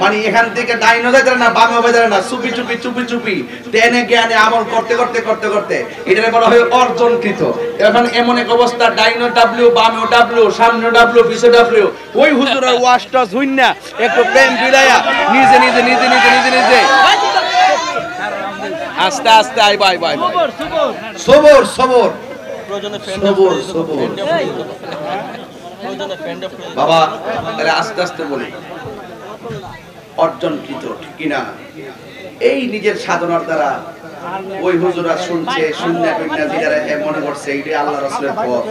মানে এখান থেকে ডাইনো যাইতে না বামে বাজারে না চুপি চুপি চুপি চুপি টেনে জ্ঞানে আমল করতে করতে করতে করতে এটারে বলা হয় অর্জনকৃত এখন এমন এক অবস্থা ডাইনো ডাব্লিউ বামে ডাব্লিউ সামনে ডাব্লিউ পিছে ডাব্লিউ ওই হুজুরের ওয়াশটা শুননা একটু প্রেম বিলায়া নিজে নিজে নিজে নিজে নিজে নিজে আস্তে আস্তে আই বাই বাই সবর সবর সবর সবর বাবা তাহলে আস্তে আস্তে বলি অর্জনকৃত ঠিক কিনা এই নিজের সাধনার দ্বারা ওই হুজুরা শুনছে শুননা কইনা জিরারে মনে করছে এইটা আল্লাহর রাসূলের পথ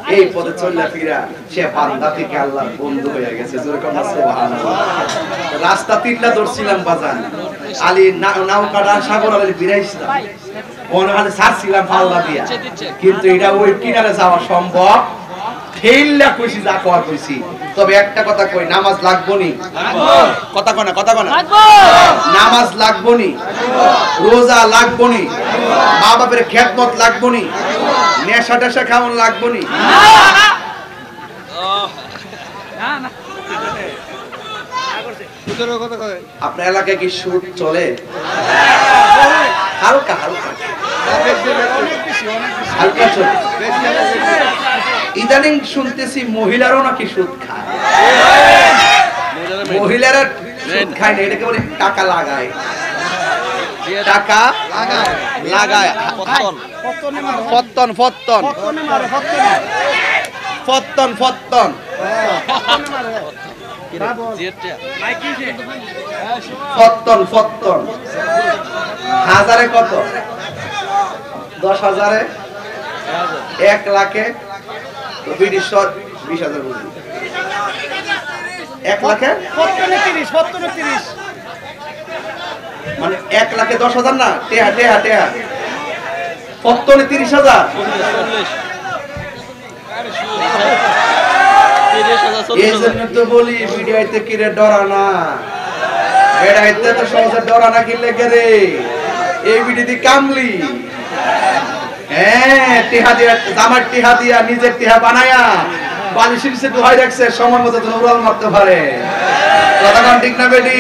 এই পথে চললা ফিরা সে বান্দা থেকে আল্লাহর বন্ধু হয়ে গেছে জোরে কোন সুবহানাল্লাহ রাস্তা তিনটা দর্শিলাম বাজান আলী নাওকাটা সাগর আলী বিরাইছিলাম মনে হলে সারছিলাম পাল্লা দিয়া কিন্তু এটা ওই কিনারে যাওয়া সম্ভব ঠেললা কইছি যা কওয়া কইছি তবে একটা কথা কই, নামাজ লাগবো নি? কথা কনা নামাজ লাগবো নি? রোজা লাগবো নি? মা বাপের খেদমত লাগবো নি? নেশা টেশা খাওয়ান লাগবো নি? আপনার এলাকায় কি সুদ চলে? হালকা হালকা হালকা চলে। ইদানিং শুনতেছি মহিলারও নাকি সুদ খায়। মহিলারা সুদ খায় না, এটাকে বলে টাকা লাগায়। টাকা লাগায় ফত্তন ফত্তন ফত্তন ফত্তন ফত্তন ফত্তন। হাজারে কত? 10,000, 1 লাখে 20,000 বুঝি। 1 লাখে মানে 1 লাখে 10,000 না? টেহা টেহা টেহা ফত্তনে 30,000। এই জন্য তো বলি ভিডিওতে কিরে ডরা না, বেড়াইতে তো সহজে ডরা না কিনলে কে রে? এই ভিডিওতে কামলি। হ্যাঁ, টিহা দিয়া জামার টিহা দিয়া নিজের টিহা বানায়া বালিশের নিচে দোহাই রাখছে, সময় মতো তো উড়াল মারতে পারে। কথাটা ঠিক না বেটি?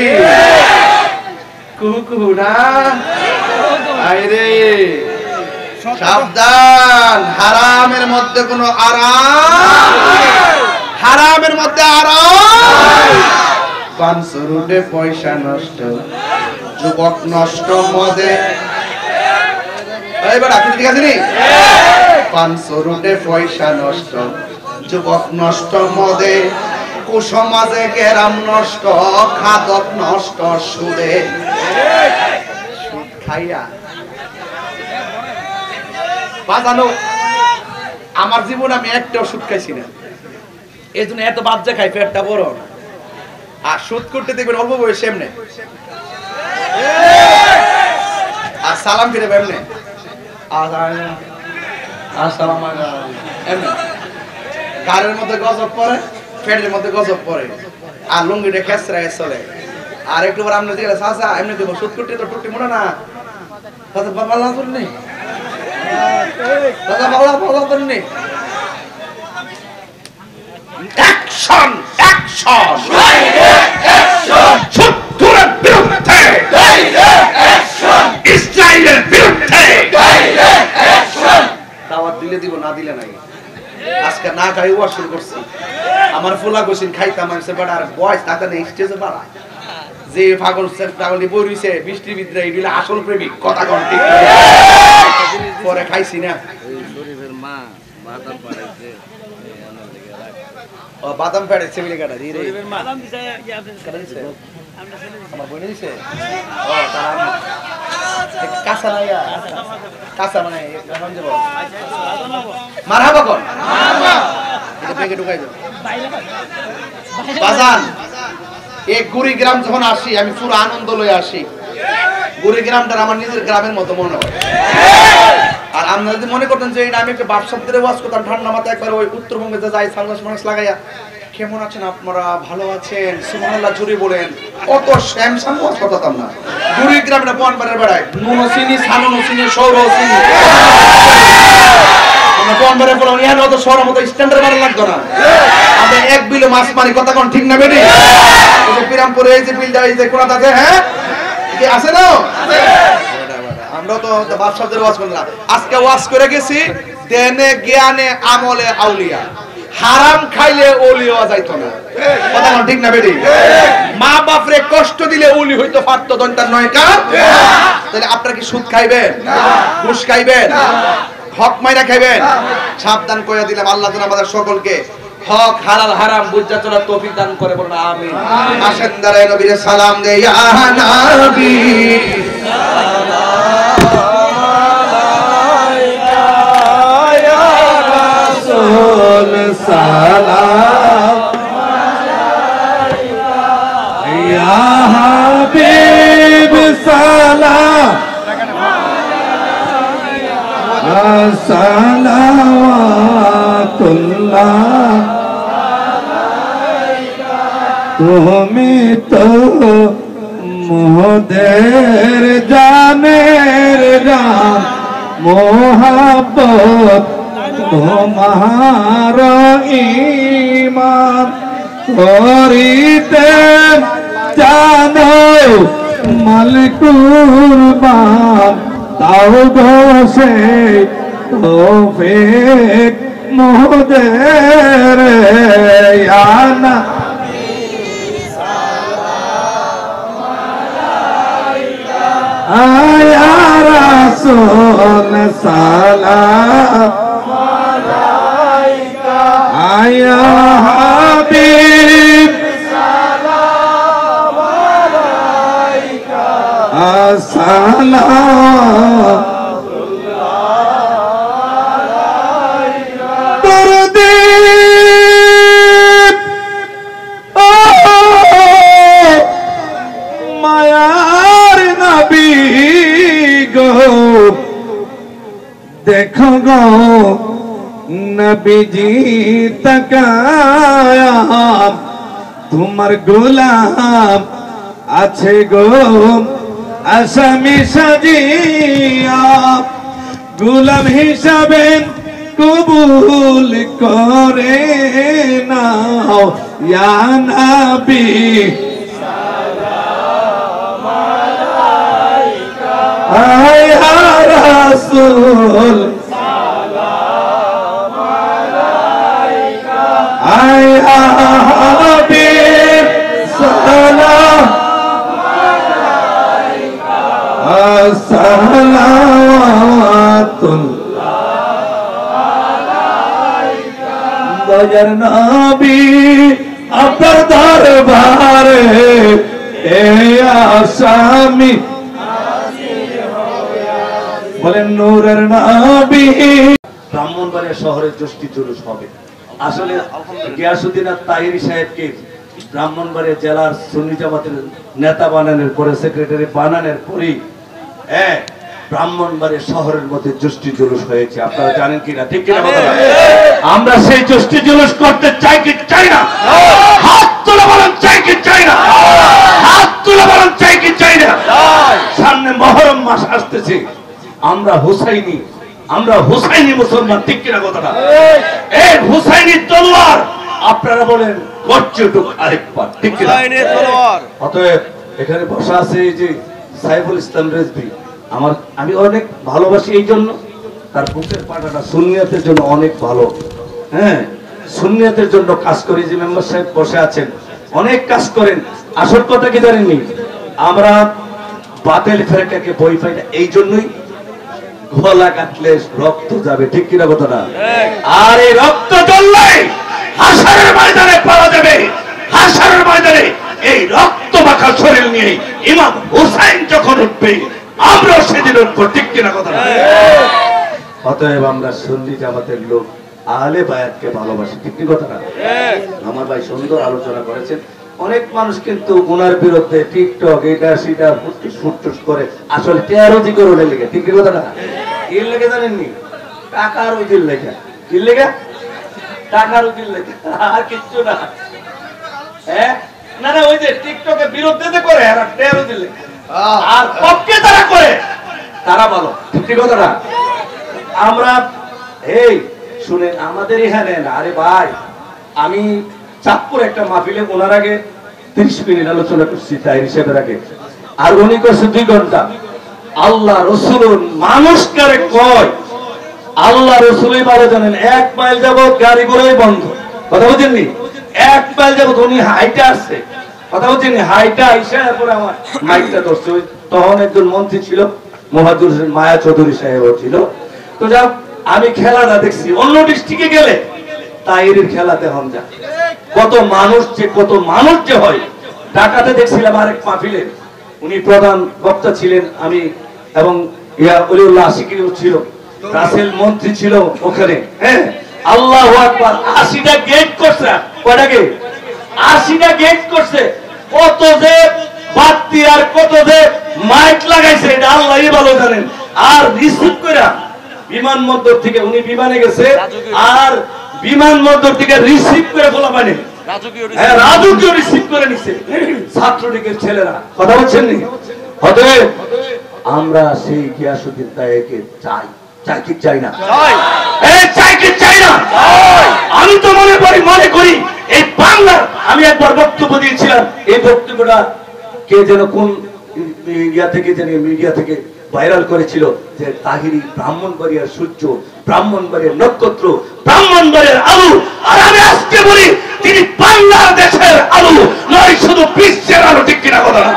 কুহু কুহু না? আইরে সাবধান, হারামের মধ্যে কোনো আরাম, হারামের মধ্যে আরাম। 500 রুটে পয়সা নষ্ট, যুবক নষ্ট মদে। এইবার আপনি ঠিক আছে নি? 500 রুটে পয়সা নষ্ট, যুবক নষ্ট মদে, কুসমাজে গেরাম নষ্ট, খাদক নষ্ট সুদে। সুদ খাইয়া বাজানো আমার জীবন আমি একটাও সুদ খাইছি না, এই জন্য এত বাচ্চা খাই, পেটটা বড়। আর সুদ করতে দেখবেন অল্প বয়সে এমনি, আর সালাম ফিরে এমনি, গাড়ির মধ্যে গজব পরে, পেটের মধ্যে গজব পরে, আর লুঙ্গিটা খেসরায় চলে। আর একটু পর আমরা দিকে চাচা এমনি দেবো, সুদ করতে তো টুটি মনে না বাবা নেই, দাদা বাবা বাবা নেই। অ্যাকশন অ্যাকশন শত্রুর বিরুদ্ধে, ইসরায়েলের বিরুদ্ধে দাওয়াত দিলে দিব, না দিলে নাই। আজকে না খাই ওয়াজ শুরু করছি। আমার ফুলা গোসিন খাইতাম আমি বাড়া, আর বয়স তাতে নেই, স্টেজে বাড়া যে পাগল পাগলি বই রইছে বৃষ্টির ভিতরে, এগুলো আসল প্রেমিক। কথা কোন ঠিক পরে খাইছি না। মা বাদাম পাড়াইছে, ও বাদাম পাড়াইছে বলে কাটা দি রে, বাদাম দিছে কাটা দিছে আমার বই দিছে। ও তারা কাঁচা লাইয়া কাঁচা মানে এখন যাব মারহাবা কোন মারহাবা, এটা ব্যাগে ঢুকাই দাও বাজান। এই গুড়িগ্রাম যখন আসি আমি পুরো আনন্দ লয়ে আসি। গুড়িগ্রামটা আমার নিজের গ্রামের মতো মনে হয়। আর আপনারা যদি মনে করতেন যে এটা আমি একটা বাপ শব্দের ওয়াজ করতাম ঠান্ডা মাথায়, একবার ওই উত্তরবঙ্গে যে যাই সানগ্লাস মাস্ক লাগাইয়া, কেমন আছেন আপনারা, ভালো আছেন, সুবহানাল্লাহ জুড়ে বলেন, অত শ্যামসাম ওয়াজ করতাম না। গুড়িগ্রামটা বনবাড়ির বেড়ায় নুনো চিনি, সানুনো চিনি, সৌর চিনি, আমরা বনবাড়ির বললাম ইহান অত শহরের মতো স্ট্যান্ডার্ড মারা লাগতো না। আমরা 1 বিলো মাছ মারি, কথা কোন ঠিক না বেটি? এই যে পিরামপুরে এই যে বিলটা এই যে কোনাতে আছে, হ্যাঁ কি আছে না? আমরা তো বাদশাহদের ওয়াজ করলাম, আজকে ওয়াজ করে গেছি দেনে জ্ঞানে আমলে আউলিয়া। হারাম খাইলে ওলি হওয়া যাইতো না, কথা কোন ঠিক না বেটি? মা বাপরে কষ্ট দিলে ওলি হইতো পারতো, দন্তার নয় কা। তাহলে আপনারা কি সুদ খাইবেন, ঘুষ খাইবেন, হক মাইরা খাইবেন? সাবধান কইরা দিলাম। আল্লাহ তাআলা আমাদের সকলকে হক হালাল হারাম বুঝা চলার তৌফিক দান করে, বলুন আমিন। আসেন দাঁড়ায় নবীর সালাম দে, ইয়া নবী সালাম ইয়া হাবিব সালাম সালাওয়াতুল্লাহ তুমি তো মোদের জানের জান মোহাব্বত তোমার ঈমান করিতে জানো মালিকুরবান তাও গো সে তৌফিক মোদের ইয়ানা আয়া রাসূল সালাম আলাইকা আয়া হাবিব সালাম আলাইকা আসসালাম देखो गो नबीजी तकाया तुम्हार गुलाम আছে গো আসামি সাজিয়া গোলাম হিসাবে কবুল করে নাও ইয়া নবী সালাম আলাইকা ইয়া রাসূল সালাম আলাইকা ইয়া হাবিব সালাম আলাইকা আসসালাতুল্লাহ আলাইকা দয়ার নবী আপনার দরবারে এ আসামি বলেন নূরের নবী ব্রাহ্মণবাড়িয়া শহরের জ্যোষ্ঠী জুলুস হবে। আসলে গিয়াসউদ্দিন তাহিরি সাহেবকে ব্রাহ্মণবাড়িয়া জেলার সুন্নি জামাতের নেতা বানানোর পরে সেক্রেটারি বানানোর পরেই ব্রাহ্মণবাড়িয়া শহরের মধ্যে জ্যোষ্ঠী জুলুস হয়েছে। আপনারা জানেন কিনা? ঠিক কিনা? আমরা সেই জ্যোষ্ঠী জুলুস করতে চাই কি চাই না? হাত তুলে বলেন চাই কি চাই না? হাত তুলে বলেন চাই কি চাই না? সামনে মুহররম মাস আসতেছে, আমরা হুসাইনি মুসলমান। ঠিক কিনা কথাটা? এই হুসাইনি তলোয়ার আপনারা বলেন গর্জে উঠুক আরেকবার। ঠিক কিনা? অতএব এখানে বসা আছে এই যে সাইফুল ইসলাম রেজভী, আমি অনেক ভালোবাসি এই জন্য তার বুকের পাটাটা সুন্নিয়তের জন্য অনেক ভালো। হ্যাঁ, সুন্নিয়তের জন্য কাজ করি। যে মেম্বার সাহেব বসে আছেন অনেক কাজ করেন। আসল কথা কি জানেননি? আমরা বাতিল ফেরেকাকে বই পাই না, এই জন্যই গলা কাটলে রক্ত যাবে। ঠিক কিনা কথাটা? আর এই রক্ত জ্বললে হাশরের ময়দানে পাওয়া যাবে। হাশরের ময়দানে এই রক্ত মাখা শরীর নিয়ে ইমাম হুসাইন যখন উঠবে আমরা সেদিন উঠবো। ঠিক কিনা কথাটা? অতএব আমরা সুন্নি জামাতের লোক আহলে বায়াতকে ভালোবাসি। ঠিক কি কথাটা? আমার ভাই সুন্দর আলোচনা করেছেন। অনেক মানুষ কিন্তু ওনার বিরুদ্ধে টিকটক এটা সেটা ফুটফুস করে, আসলে টেরোজি করে লেগে। ঠিক কি কথাটা? কি লেগে জানেননি? টাকার উজির লেখা। কি লেখা? টাকার উজির লেখা, আর কিচ্ছু না। হ্যাঁ না না, ওই যে টিকটকের বিরুদ্ধে যে করে আর টেরোজি লেখা, আর পক্ষে তারা করে তারা ভালো। ঠিক কি কথাটা? আমরা এই শুনেন আমাদের এখানে না, আরে ভাই আমি চাঁদপুর একটা মাহফিলে ওনার আগে 30 মিনিট আলোচনা করছি তাই হিসেবে আগে, আর উনি করছে 2 ঘন্টা। আল্লাহ রসুল মানুষ কারে কয় আল্লাহ রসুলই ভালো জানেন। 1 মাইল যাবত গাড়িগুলোই বন্ধ। কথা বুঝেননি? 1 মাইল যাবত উনি হাইটা আসছে। কথা বুঝেননি? হাইটা আইসা এরপরে আমার মাইকটা ধরছে। তখন একজন মন্ত্রী ছিল, মহাদুর হোসেন মায়া চৌধুরী সাহেব ছিল। তো যাও আমি খেলাটা দেখছি। অন্য ডিস্ট্রিক্টে গেলে তাইরির খেলাতে হন যা কত মানুষ যে হয়। ঢাকাতে দেখছিলাম আরেক মাহফিলে, উনি প্রধান বক্তা ছিলেন, আমি এবং ওলিউল্লাহ আশিকি ছিল, রাসেল মন্ত্রী ছিল ওখানে। হ্যাঁ, আল্লাহু আকবার। 80টা গেট করছে। কয়টা গেট? 80টা গেট করছে। কত যে বাতি আর কত যে মাইক লাগাইছে এটা আল্লাহই ভালো জানেন। আর রিসিভ করে বিমানবন্দর থেকে উনি বিমানে গেছে, আর বিমানবন্দর থেকে রিসিভ করে বলা মানে হ্যাঁ, রাজকীয় রিসিভ করে নিছে ছাত্রলীগের ছেলেরা, কথা বলছেন নি? অতএব আমরা সেই গিয়াসউদ্দিন তায়েকে চাই, চাই কি চাই না? চাই কি চাই না? আমি তো মনে করি এই বাংলার, আমি একবার বক্তব্য দিয়েছিলাম, এই বক্তব্যটা কে যেন কোন মিডিয়া থেকে ভাইরাল করেছিল যে তাহিরি ব্রাহ্মণবাড়িয়ার সূর্য, ব্রাহ্মণবাড়িয়ার নক্ষত্র, ব্রাহ্মণবাড়িয়ার আলু। আর আমি আজকে বলি তিনি বাংলাদেশের আলু নয়, শুধু বিশ্বের আলু, ঠিক কিনা কথা না?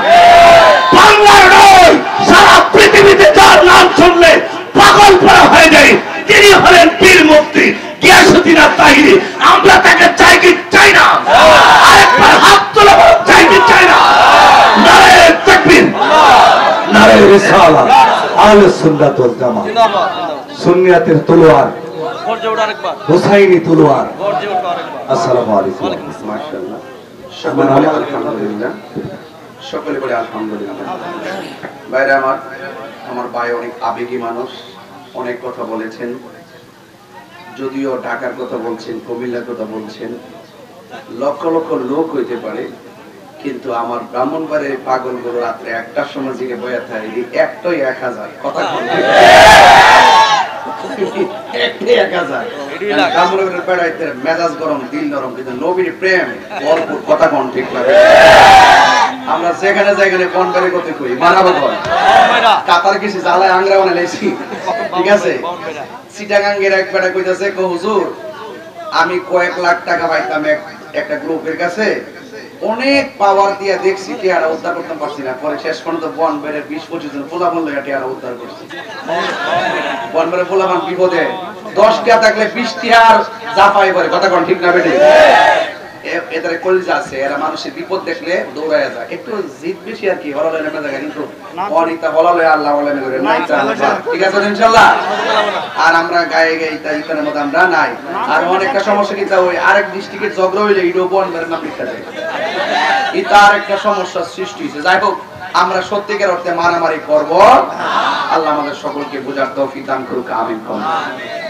বাংলার নয়, সারা পৃথিবীতে যার নাম শুনলে পাগল পড়া হয়ে যায় তিনি হলেন পীর মুফতি গিয়াসউদ্দিন তাহিরি। আমরা তাকে চাই কি চাই না? আরেকবার হাত তোলা, চাই কি চাই না? নারে তাকবীর, নারে রিসালাত, আহলে সুন্নাত ওয়াল জামাত, সুন্নিয়াতের তলোয়ার, হুসাইনি তলোয়ার। আসসালামু আলাইকুম। মাশাআল্লাহ, সকলে বলে আলহামদুলিল্লাহ, সকলে বলে আলহামদুলিল্লাহ। ভাইরা আমার ভাই অনেক আবেগী মানুষ, অনেক কথা বলেছেন, যদিও ঢাকার কথা বলছেন, কুমিল্লার কথা বলছেন, লক্ষ লক্ষ লোক হইতে পারে, কিন্তু আমার ব্রাহ্মণবাড়ির পাগলগুলো রাত্রে 1টার সময় জিগে বয়া থাকে, একটাই 1000 কথা মেজাজ গরম, দিল নরম, কিন্তু নবীর প্রেম ভরপুর, কথা কোন ঠিক লাগে। আমরা যেখানে যেখানে বনবাড়ি করতে করি মানাবো কাতার কিছু জ্বালায় আংরা বানাইছি, ঠিক আছে? চিটাগাঙ্গের এক বেটা কইতাছে, হুজুর আমি কয়েক লাখ টাকা পাইতাম একটা গ্রুপের কাছে, অনেক পাওয়ার দিয়ে দেখছি টিয়ারা উদ্ধার করতে পারছি না, পরে শেষ পর্যন্ত বনবাড়ির 20-25 জন পোলা বললে টিয়ারা উদ্ধার করছি। বনবাড়ির পোলাপান বিপদে 10 টিয়া থাকলে 20 টিয়ার জাপাই করে, কথা কোন ঠিক না বেটি? এদের কলিজা আছে, এরা মানুষের বিপদ দেখলে দৌড়ায় যায়, একটু জিদ বেশি আর কি, হলালে নেমে যায়, কিন্তু অনিতা হলালে আল্লাহ হলালে করে নাই, ঠিক আছে ইনশাআল্লাহ। আর আমরা গায়ে গায়ে তাই ইতানের মধ্যে আমরা নাই। আর অনেকটা সমস্যা কি, ওই আরেক ডিস্ট্রিক্টের ঝগড়া হইলে ইডো বনবাড়ির নাম লিখতে যায়, এটা আরেকটা সমস্যার সৃষ্টি হয়েছে। যাই হোক, আমরা সত্যিকার অর্থে মারামারি করব, আল্লাহ আমাদের সকলকে বোঝার তৌফিক দান করুক, আমিন।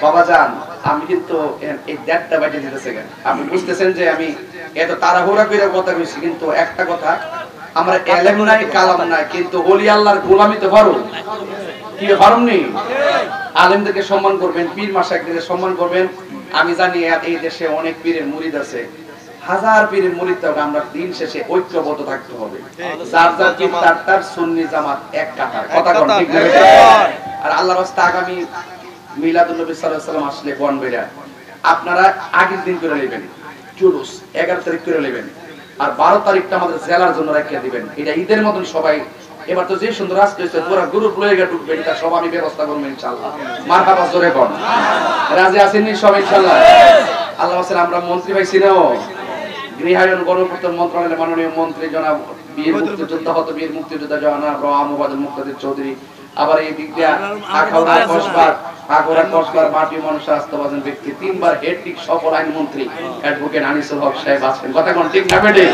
বাবা জান, আমি কিন্তু এই 1:30টা বাজে দিতেছে, আপনি বুঝতেছেন যে আমি এত তাড়াহুড়া করে কথা কইছি, কিন্তু একটা কথা, আমরা এলেম নাই কালাম নাই, কিন্তু ওলি আল্লাহর গোলামি তো পারো, কি পারোনি? আলেমদেরকে সম্মান করবেন, পীর মাশায়েখদের সম্মান করবেন। আমি জানি এই দেশে অনেক পীরের মুরিদ আছে, হাজার পীরের মুরিদ, তবে আমরা দিন শেষে ঐক্যবদ্ধ থাকতে হবে, যার যার পীর তার সুন্নি জামাত এক কাতার, কথা কোন ঠিক না? আর আল্লাহর রাস্তা আগামী মিলাদুন নবী সাল্লাল্লাহু আলাইহি ওয়াসাল্লাম আসলে বনবেড়া আপনারা আগের দিন করে নেবেন, জুলুস 11 তারিখ করে নেবেন, আর 12 তারিখটা আমাদের জেলার জন্য রাখিয়ে দিবেন। এটা ঈদের মতন সবাই, এবার তো যে সুন্দর আজকে হয়েছে, পুরো গ্রুপ লয়ে গিয়ে ঢুকবেন, এটা সব আমি ব্যবস্থা করবো ইনশাআল্লাহ। মারহাবা জোরে কোন, রাজি আছেন সব ইনশাআল্লাহ? আল্লাহ হাফেজ। আমরা মন্ত্রী ভাই ছিলাম, গৃহায়ন গণপূর্ত মন্ত্রণালয়ের মাননীয় মন্ত্রী জনাব বীর মুক্তিযোদ্ধা হত বীর মুক্তিযোদ্ধা জনাব মুবাদুল মুক্তাদির চৌধুরী, আবার এই দিক দিয়ে আখাউড়া কসবার মাটি মানুষ আস্থাবাজন ব্যক্তি, 3 বার হেডটিক সফল আইনমন্ত্রী অ্যাডভোকেট আনিসুল হক সাহেব আছেন, কথা কোন ঠিক না বেটে?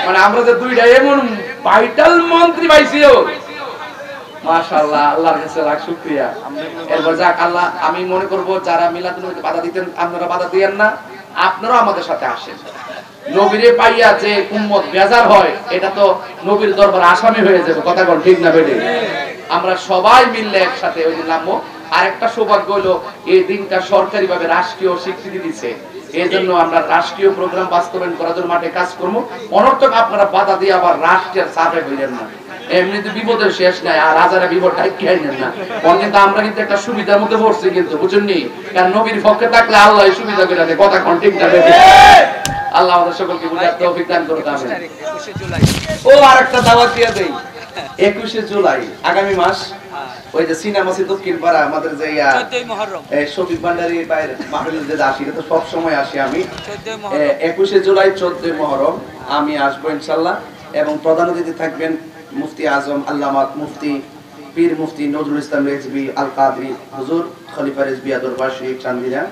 মানে আমরা যে দুইটা এমন ভাইটাল মন্ত্রী পাইছিও, মাশাআল্লাহ, আল্লাহর কাছে লাখ শুকরিয়া। এরপর যাক আল্লাহ, আমি মনে করব যারা মিলাদুন নবীতে বাধা দিতেন, আপনারা বাধা দিয়েন না, আপনারাও আমাদের সাথে আসেন। নবীরে পাইয়া যে উম্মত বেজার হয়, এটা তো নবীর দরবারে আসামি হয়ে যাবে, কথা কোন ঠিক না বেটে? আমরা সবাই মিললে একসাথে ওই দিন নামবো। আরেকটা সৌভাগ্য হলো এই দিনটা সরকারিভাবে রাষ্ট্রীয় স্বীকৃতি দিচ্ছে, এই জন্য আমরা রাষ্ট্রীয় প্রোগ্রাম বাস্তবায়ন করার জন্য মাঠে কাজ করবো। অনর্থক আপনারা বাধা দিয়ে আবার রাষ্ট্রের চাপে হইলেন না, এমনিতে বিপদের শেষ নাই, আর হাজারে বিপদ ডাইকে আইনেন না। কিন্তু আমরা কিন্তু একটা সুবিধার মধ্যে পড়ছি, কিন্তু বুঝুননি, কারণ নবীর পক্ষে থাকলে আল্লাহ সুবিধা করে দেয়, কথা কোন ঠিক না? আল্লাহ আমাদের সকলকে বুঝার তৌফিক দান করুন, আমিন। ও আরেকটা দাওয়াত দিয়ে দেই, 21শে জুলাই আগামী মাস, ওই যে সিনেমা দক্ষিণ পাড়া আমাদের যে শফিক ভান্ডারী ভাইয়ের মাহফিল যে আসি, তো সব সময় আসি আমি। 21শে জুলাই 14ই মুহররম আমি আসবো ইনশাআল্লাহ, এবং প্রধান অতিথি থাকবেন মুফতি আজম আল্লামা মুফতি পীর মুফতি নজরুল ইসলাম রেজবি আল কাদরি হুজুর, খলিফা রেজবি আদরবাসী চান্দিনা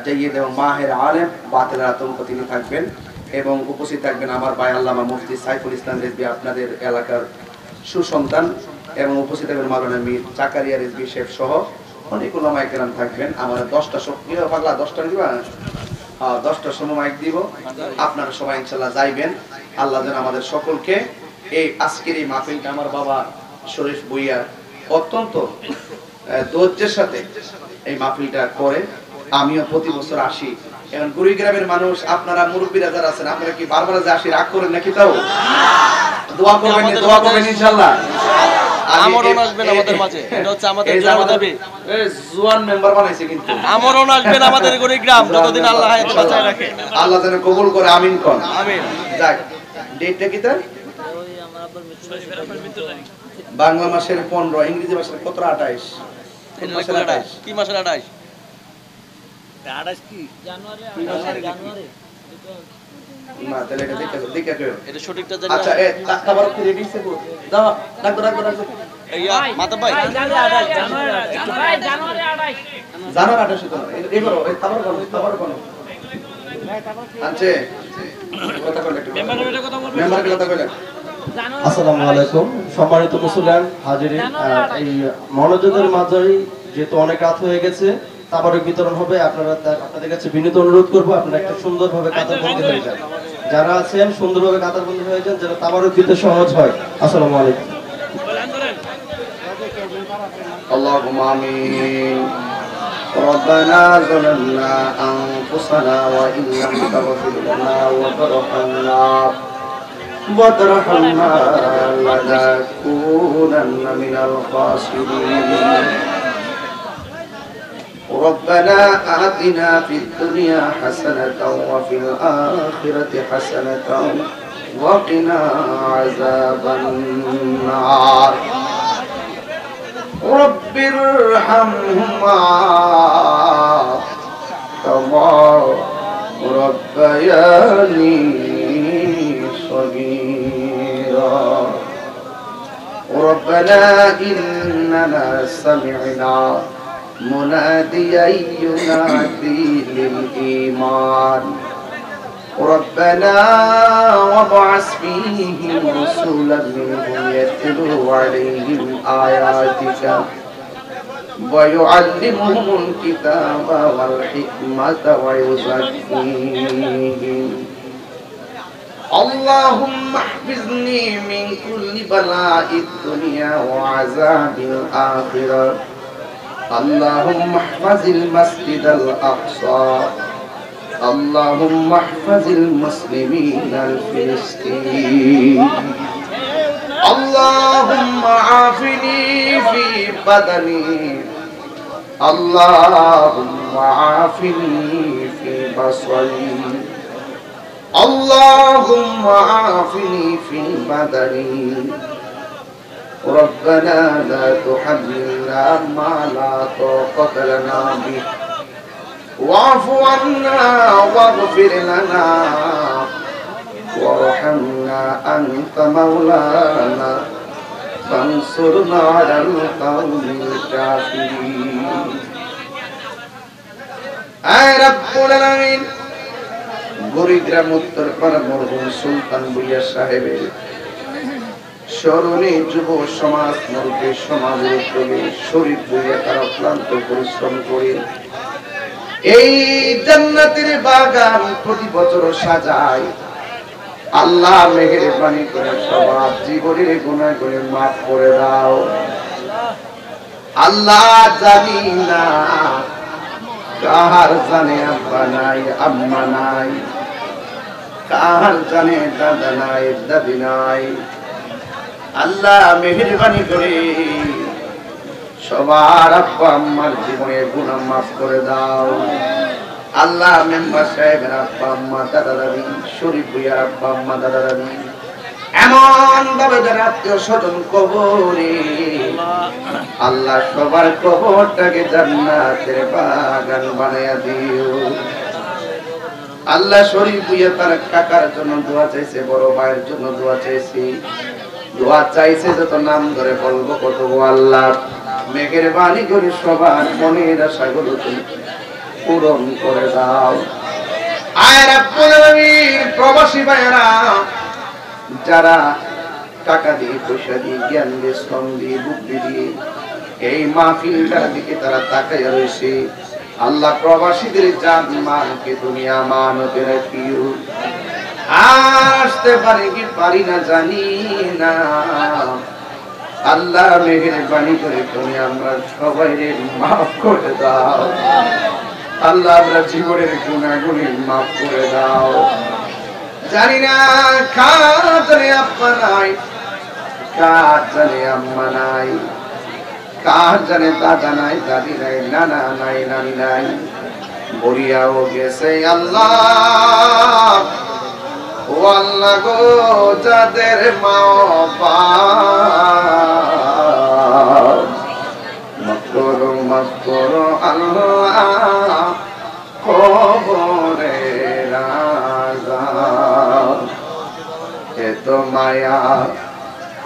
জাইয়েদ এবং মাহের আলেম বাতিল আতঙ্ক তিনি থাকবেন, এবং উপস্থিত থাকবেন আমার ভাই আল্লামা মুফতি সাইফুল ইসলাম রেজবি, আপনাদের এলাকার সুসন্তান, এবং উপস্থিত থাকবেন মাওলানা মীর জাকারিয়া রেজবি শেখ সহ অনেক উলামায়ে কেরাম থাকবেন। আমার 10টা পাগলা 10টা দিবা 10টার সময় মাইক দিব, আপনারা সবাই ইনশাআল্লাহ যাইবেন। আল্লাহ যেন আমাদের সকলকে এই আজকের এই মাহফিলটা আমার বাবা শরীফ ভুইয়া অত্যন্ত ধৈর্যের সাথে এই মাহফিলটা করে। আমিও প্রতি বছর আসি। এখন কুড়িগ্রামের মানুষ, আপনারা মুরব্বীরা যারা আছেন, আপনারা কি বারবার যে আসি রাগ করেন নাকি? তাও দোয়া করবেন ইনশাআল্লাহ। আমরণ আসবেন আমাদের মাঝে, এটা হচ্ছে আমাদের জন্ম দাবি। জোয়ান মেম্বার বানাইছে কিন্তু আমরণ আসবেন আমাদের কুড়িগ্রাম যতদিন আল্লাহ হায়াতে বাঁচায় রাখে। আল্লাহ যেন কবুল করে, আমিন কোন। আমিন। যাক, ডেটটা কি তার? বাংলা মাসের 15, ইংরেজি মাসের কত? 28। কি মাসের 28? 28 কি? না, তাহলে এটা দেখে কেউ। এটা সঠিকটা জানি। আচ্ছা, তারপর কি রেডি আছে? দাও, রাখো। এইয়া মাতা ভাই জানুয়ারি 28 তো এবারও তারপর কোন আছে কথা বলে একটু মেম্বারের কথা বলে। আসসালামু আলাইকুম সম্মানিত মুসলিম হাজিরিন, এই মনোযোগের মাঝে যেহেতু অনেক রাত হয়ে গেছে, তাবারক বিতরণ হবে। আপনাদের কাছে বিনীত অনুরোধ করবো আপনারা একটা সুন্দরভাবে কাতারবন্দি হয়ে যান। যারা আছেন সুন্দরভাবে কাতারবন্দি হয়ে যান, যেন তাবারক দিতে সহজ হয়। আসসালামু আলাইকুম। اللهم آمين. ربنا ظلمنا أنفسنا وإن لم تغفر لنا وترحمنا لنكونن من الخاسرين. ربنا آتنا في الدنيا حسنة وفي الآخرة حسنة وقنا عذاب النار. رب ارحمهما كما ربياني صغيرا. ربنا إننا سمعنا مناديا ينادي للإيمان ربنا وابعث فيهم رسولا منهم يتلو عليهم آياتك ويعلمهم الكتاب والحكمة ويزكيهم. اللهم احفظني من كل بلاء الدنيا وعذاب الآخرة. اللهم احفظ المسجد الأقصى. اللهم احفظ المسلمين الفلسطينيين. اللهم عافني في بدني. اللهم عافني في بصري. اللهم عافني في بدني. ربنا لا تحملنا ما لا طاقة لنا به واعف عنا واغفر لنا وارحمنا أنت مولانا فانصرنا على القوم الكافرين. আয় রব্বুল আলামিন, কুড়িগ্রাম উত্তরপাড়া মরহুম সুলতান ভুইয়া সাহেবের স্মরণে যুব সমাজ মুরব্বী সমাজের উদ্যোগে শরীফ ভুইয়া তারা অক্লান্ত পরিশ্রম করে এই জান্নাতের বাগান প্রতি বছর সাজায়। আল্লাহ মেহেরবানি করে সবার জীবনের গুনাহ করে মাফ করে দাও। আল্লাহ জানি না কার জানে আব্বা নাই আম্মা নাই, কার জানে দাদা নাই দাদি নাই। আল্লাহ মেহেরবানি করে সবার আব্বা আম্মার জীবনের গুনাহ মাফ করে দাও। আল্লাহ মেম্বার সাহেবের আব্বা আম্মা দাদা দাদি, শরীফ ভুইয়ার আব্বা আম্মা দাদা দাদি, এমন ভাবে যারা আত্মীয় স্বজন কবরে, আল্লাহ সবার কবরটাকে জান্নাতের বাগান বানাইয়া দিও। আল্লাহ শরীফ ভুইয়া তার কাকার জন্য দোয়া চাইছে, বড় ভাইয়ের জন্য দোয়া চাইছে, দোয়া চাইছে যত নাম ধরে বলবো কত। আল্লাহ মেঘের বাণী করে সবার মনের আশাগুলো তুমি পূরণ করে দাও। আয় রব্বুল আলামিন, প্রবাসী ভাইয়েরা যারা টাকা দিয়ে পয়সা দিয়ে জ্ঞান দিয়ে শ্রম দিয়ে বুদ্ধি দিয়ে এই মাহফিলটার দিকে তারা তাকাইয়া রয়েছে, আল্লাহ প্রবাসীদের জান মালকে তুমি আমানতে রাখিও। আসতে পারি কি পারি না জানি না, আল্লাহ মেহেরবানি করে তুমি আমরা সবাই মাফ করে দাও। আল্লাহ আমরা জীবনের গুনাহগুলি মাফ করে দাও। জানি না কার জানে আব্বা নাই, কার জানে আম্মা নাই, কার জানে দাদা নাই, দাদি নাই, নানা নাই, নানি নাই, মরিয়াও গেছে আল্লাহ। ও আল্লাহ গো, যাদের মা মাফ করো আল্লাহ, কবরে আযাব। এত মায়া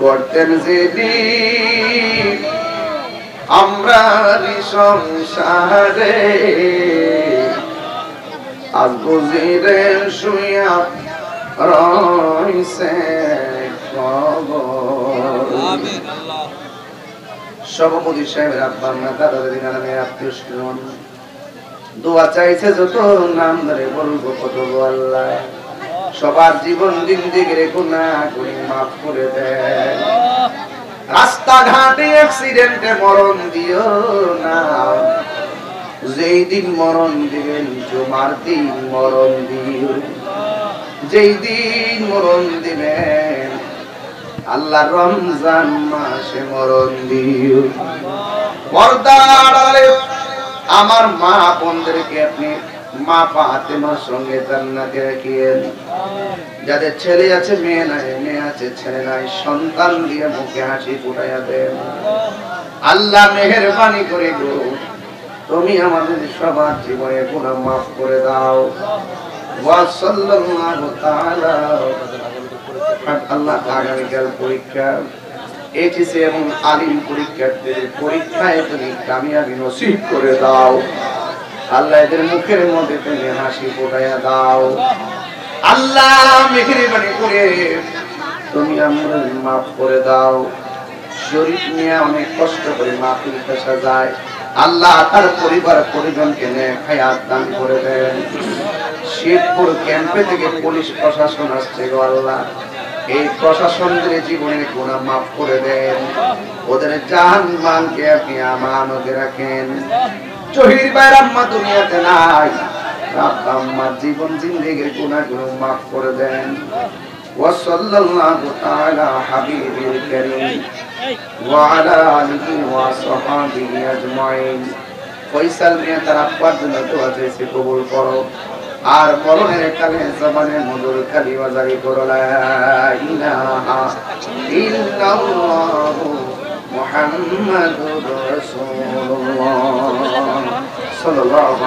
করতেন যেদিন আমরা সংসারে, আজ বুঝিরে শুইয়া রইছে কবর। সভাপতি সাহেবের আব্বা আম্মা দাদা দাদি নানা আত্মীয় স্বজন দোয়া চাইছে, যত নাম ধরে বলবো কত আল্লাহ সবার জীবন জিন্দেগির গুনাহগুলি মাফ করে দেন। রাস্তাঘাটে অ্যাক্সিডেন্টে মরণ দিও না, যেই দিন মরণ দিবেন জুমার দিন মরণ দিও, যেই দিন মরণ দিবেন আল্লাহ রমজান মাসে মরণ দিও। পর্দার আড়ালে আমার মা বোনদেরকে আপনি মা ফাতেমার সঙ্গে জান্নাতে রাখিয়েন। যাদের ছেলে আছে মেয়ে নাই, মেয়ে আছে ছেলে নাই, সন্তান দিয়ে মুখে হাসি ফুটাইয়া দেন। আল্লাহ মেহেরবানি করে গো, তুমি আমাদের সবার জীবনে গুনাহ মাফ করে দাও। ওয়া সাল্লাল্লাহু তাআলা। আল্লাহ আগামীকাল পরীক্ষা, এইচএসসি এবং আলিম পরীক্ষার্থীদের পরীক্ষায় তুমি কামিয়াবি নসিব করে দাও। আল্লাহ এদের মুখের মধ্যে তুমি হাসি ফোটাইয়া দাও। আল্লাহ মেহেরবানি করে তুমি আমাদের মাফ করে দাও। শরীর নিয়ে অনেক কষ্ট করে মাহফিল পেশা যায়, আল্লাহ তার পরিবার পরিজনকে নেক হায়াত দান করে দেন। শিবপুর ক্যাম্পে থেকে পুলিশ প্রশাসন আসছে গো আল্লাহ, এই প্রশাসনদের জীবনের গুনাহ মাফ করে দেন। ওদের জান মালকে আপনি আমানতে রাখেন। জহির ভাইয়ের আম্মা দুনিয়াতে নাই, আব্বা আম্মার জীবন জিন্দেগির গুনাহগুলো মাফ করে দেন। ওয়া সাল্লাল্লাহু তাআলা হাবিবিল কারীম ওয়া আলা আলিহি ওয়া সাহবিহি আজমাইন। ফয়সাল মিয়া তার আব্বার জন্য দোয়া চেয়েছে, কবুল করো। আর মরণের কালে জবানে মধুর কালিমা জারি করো, লা ইলাহা ইল্লাল্লাহু মুহাম্মাদুর রাসূলুল্লাহ সাল্লাল্লাহু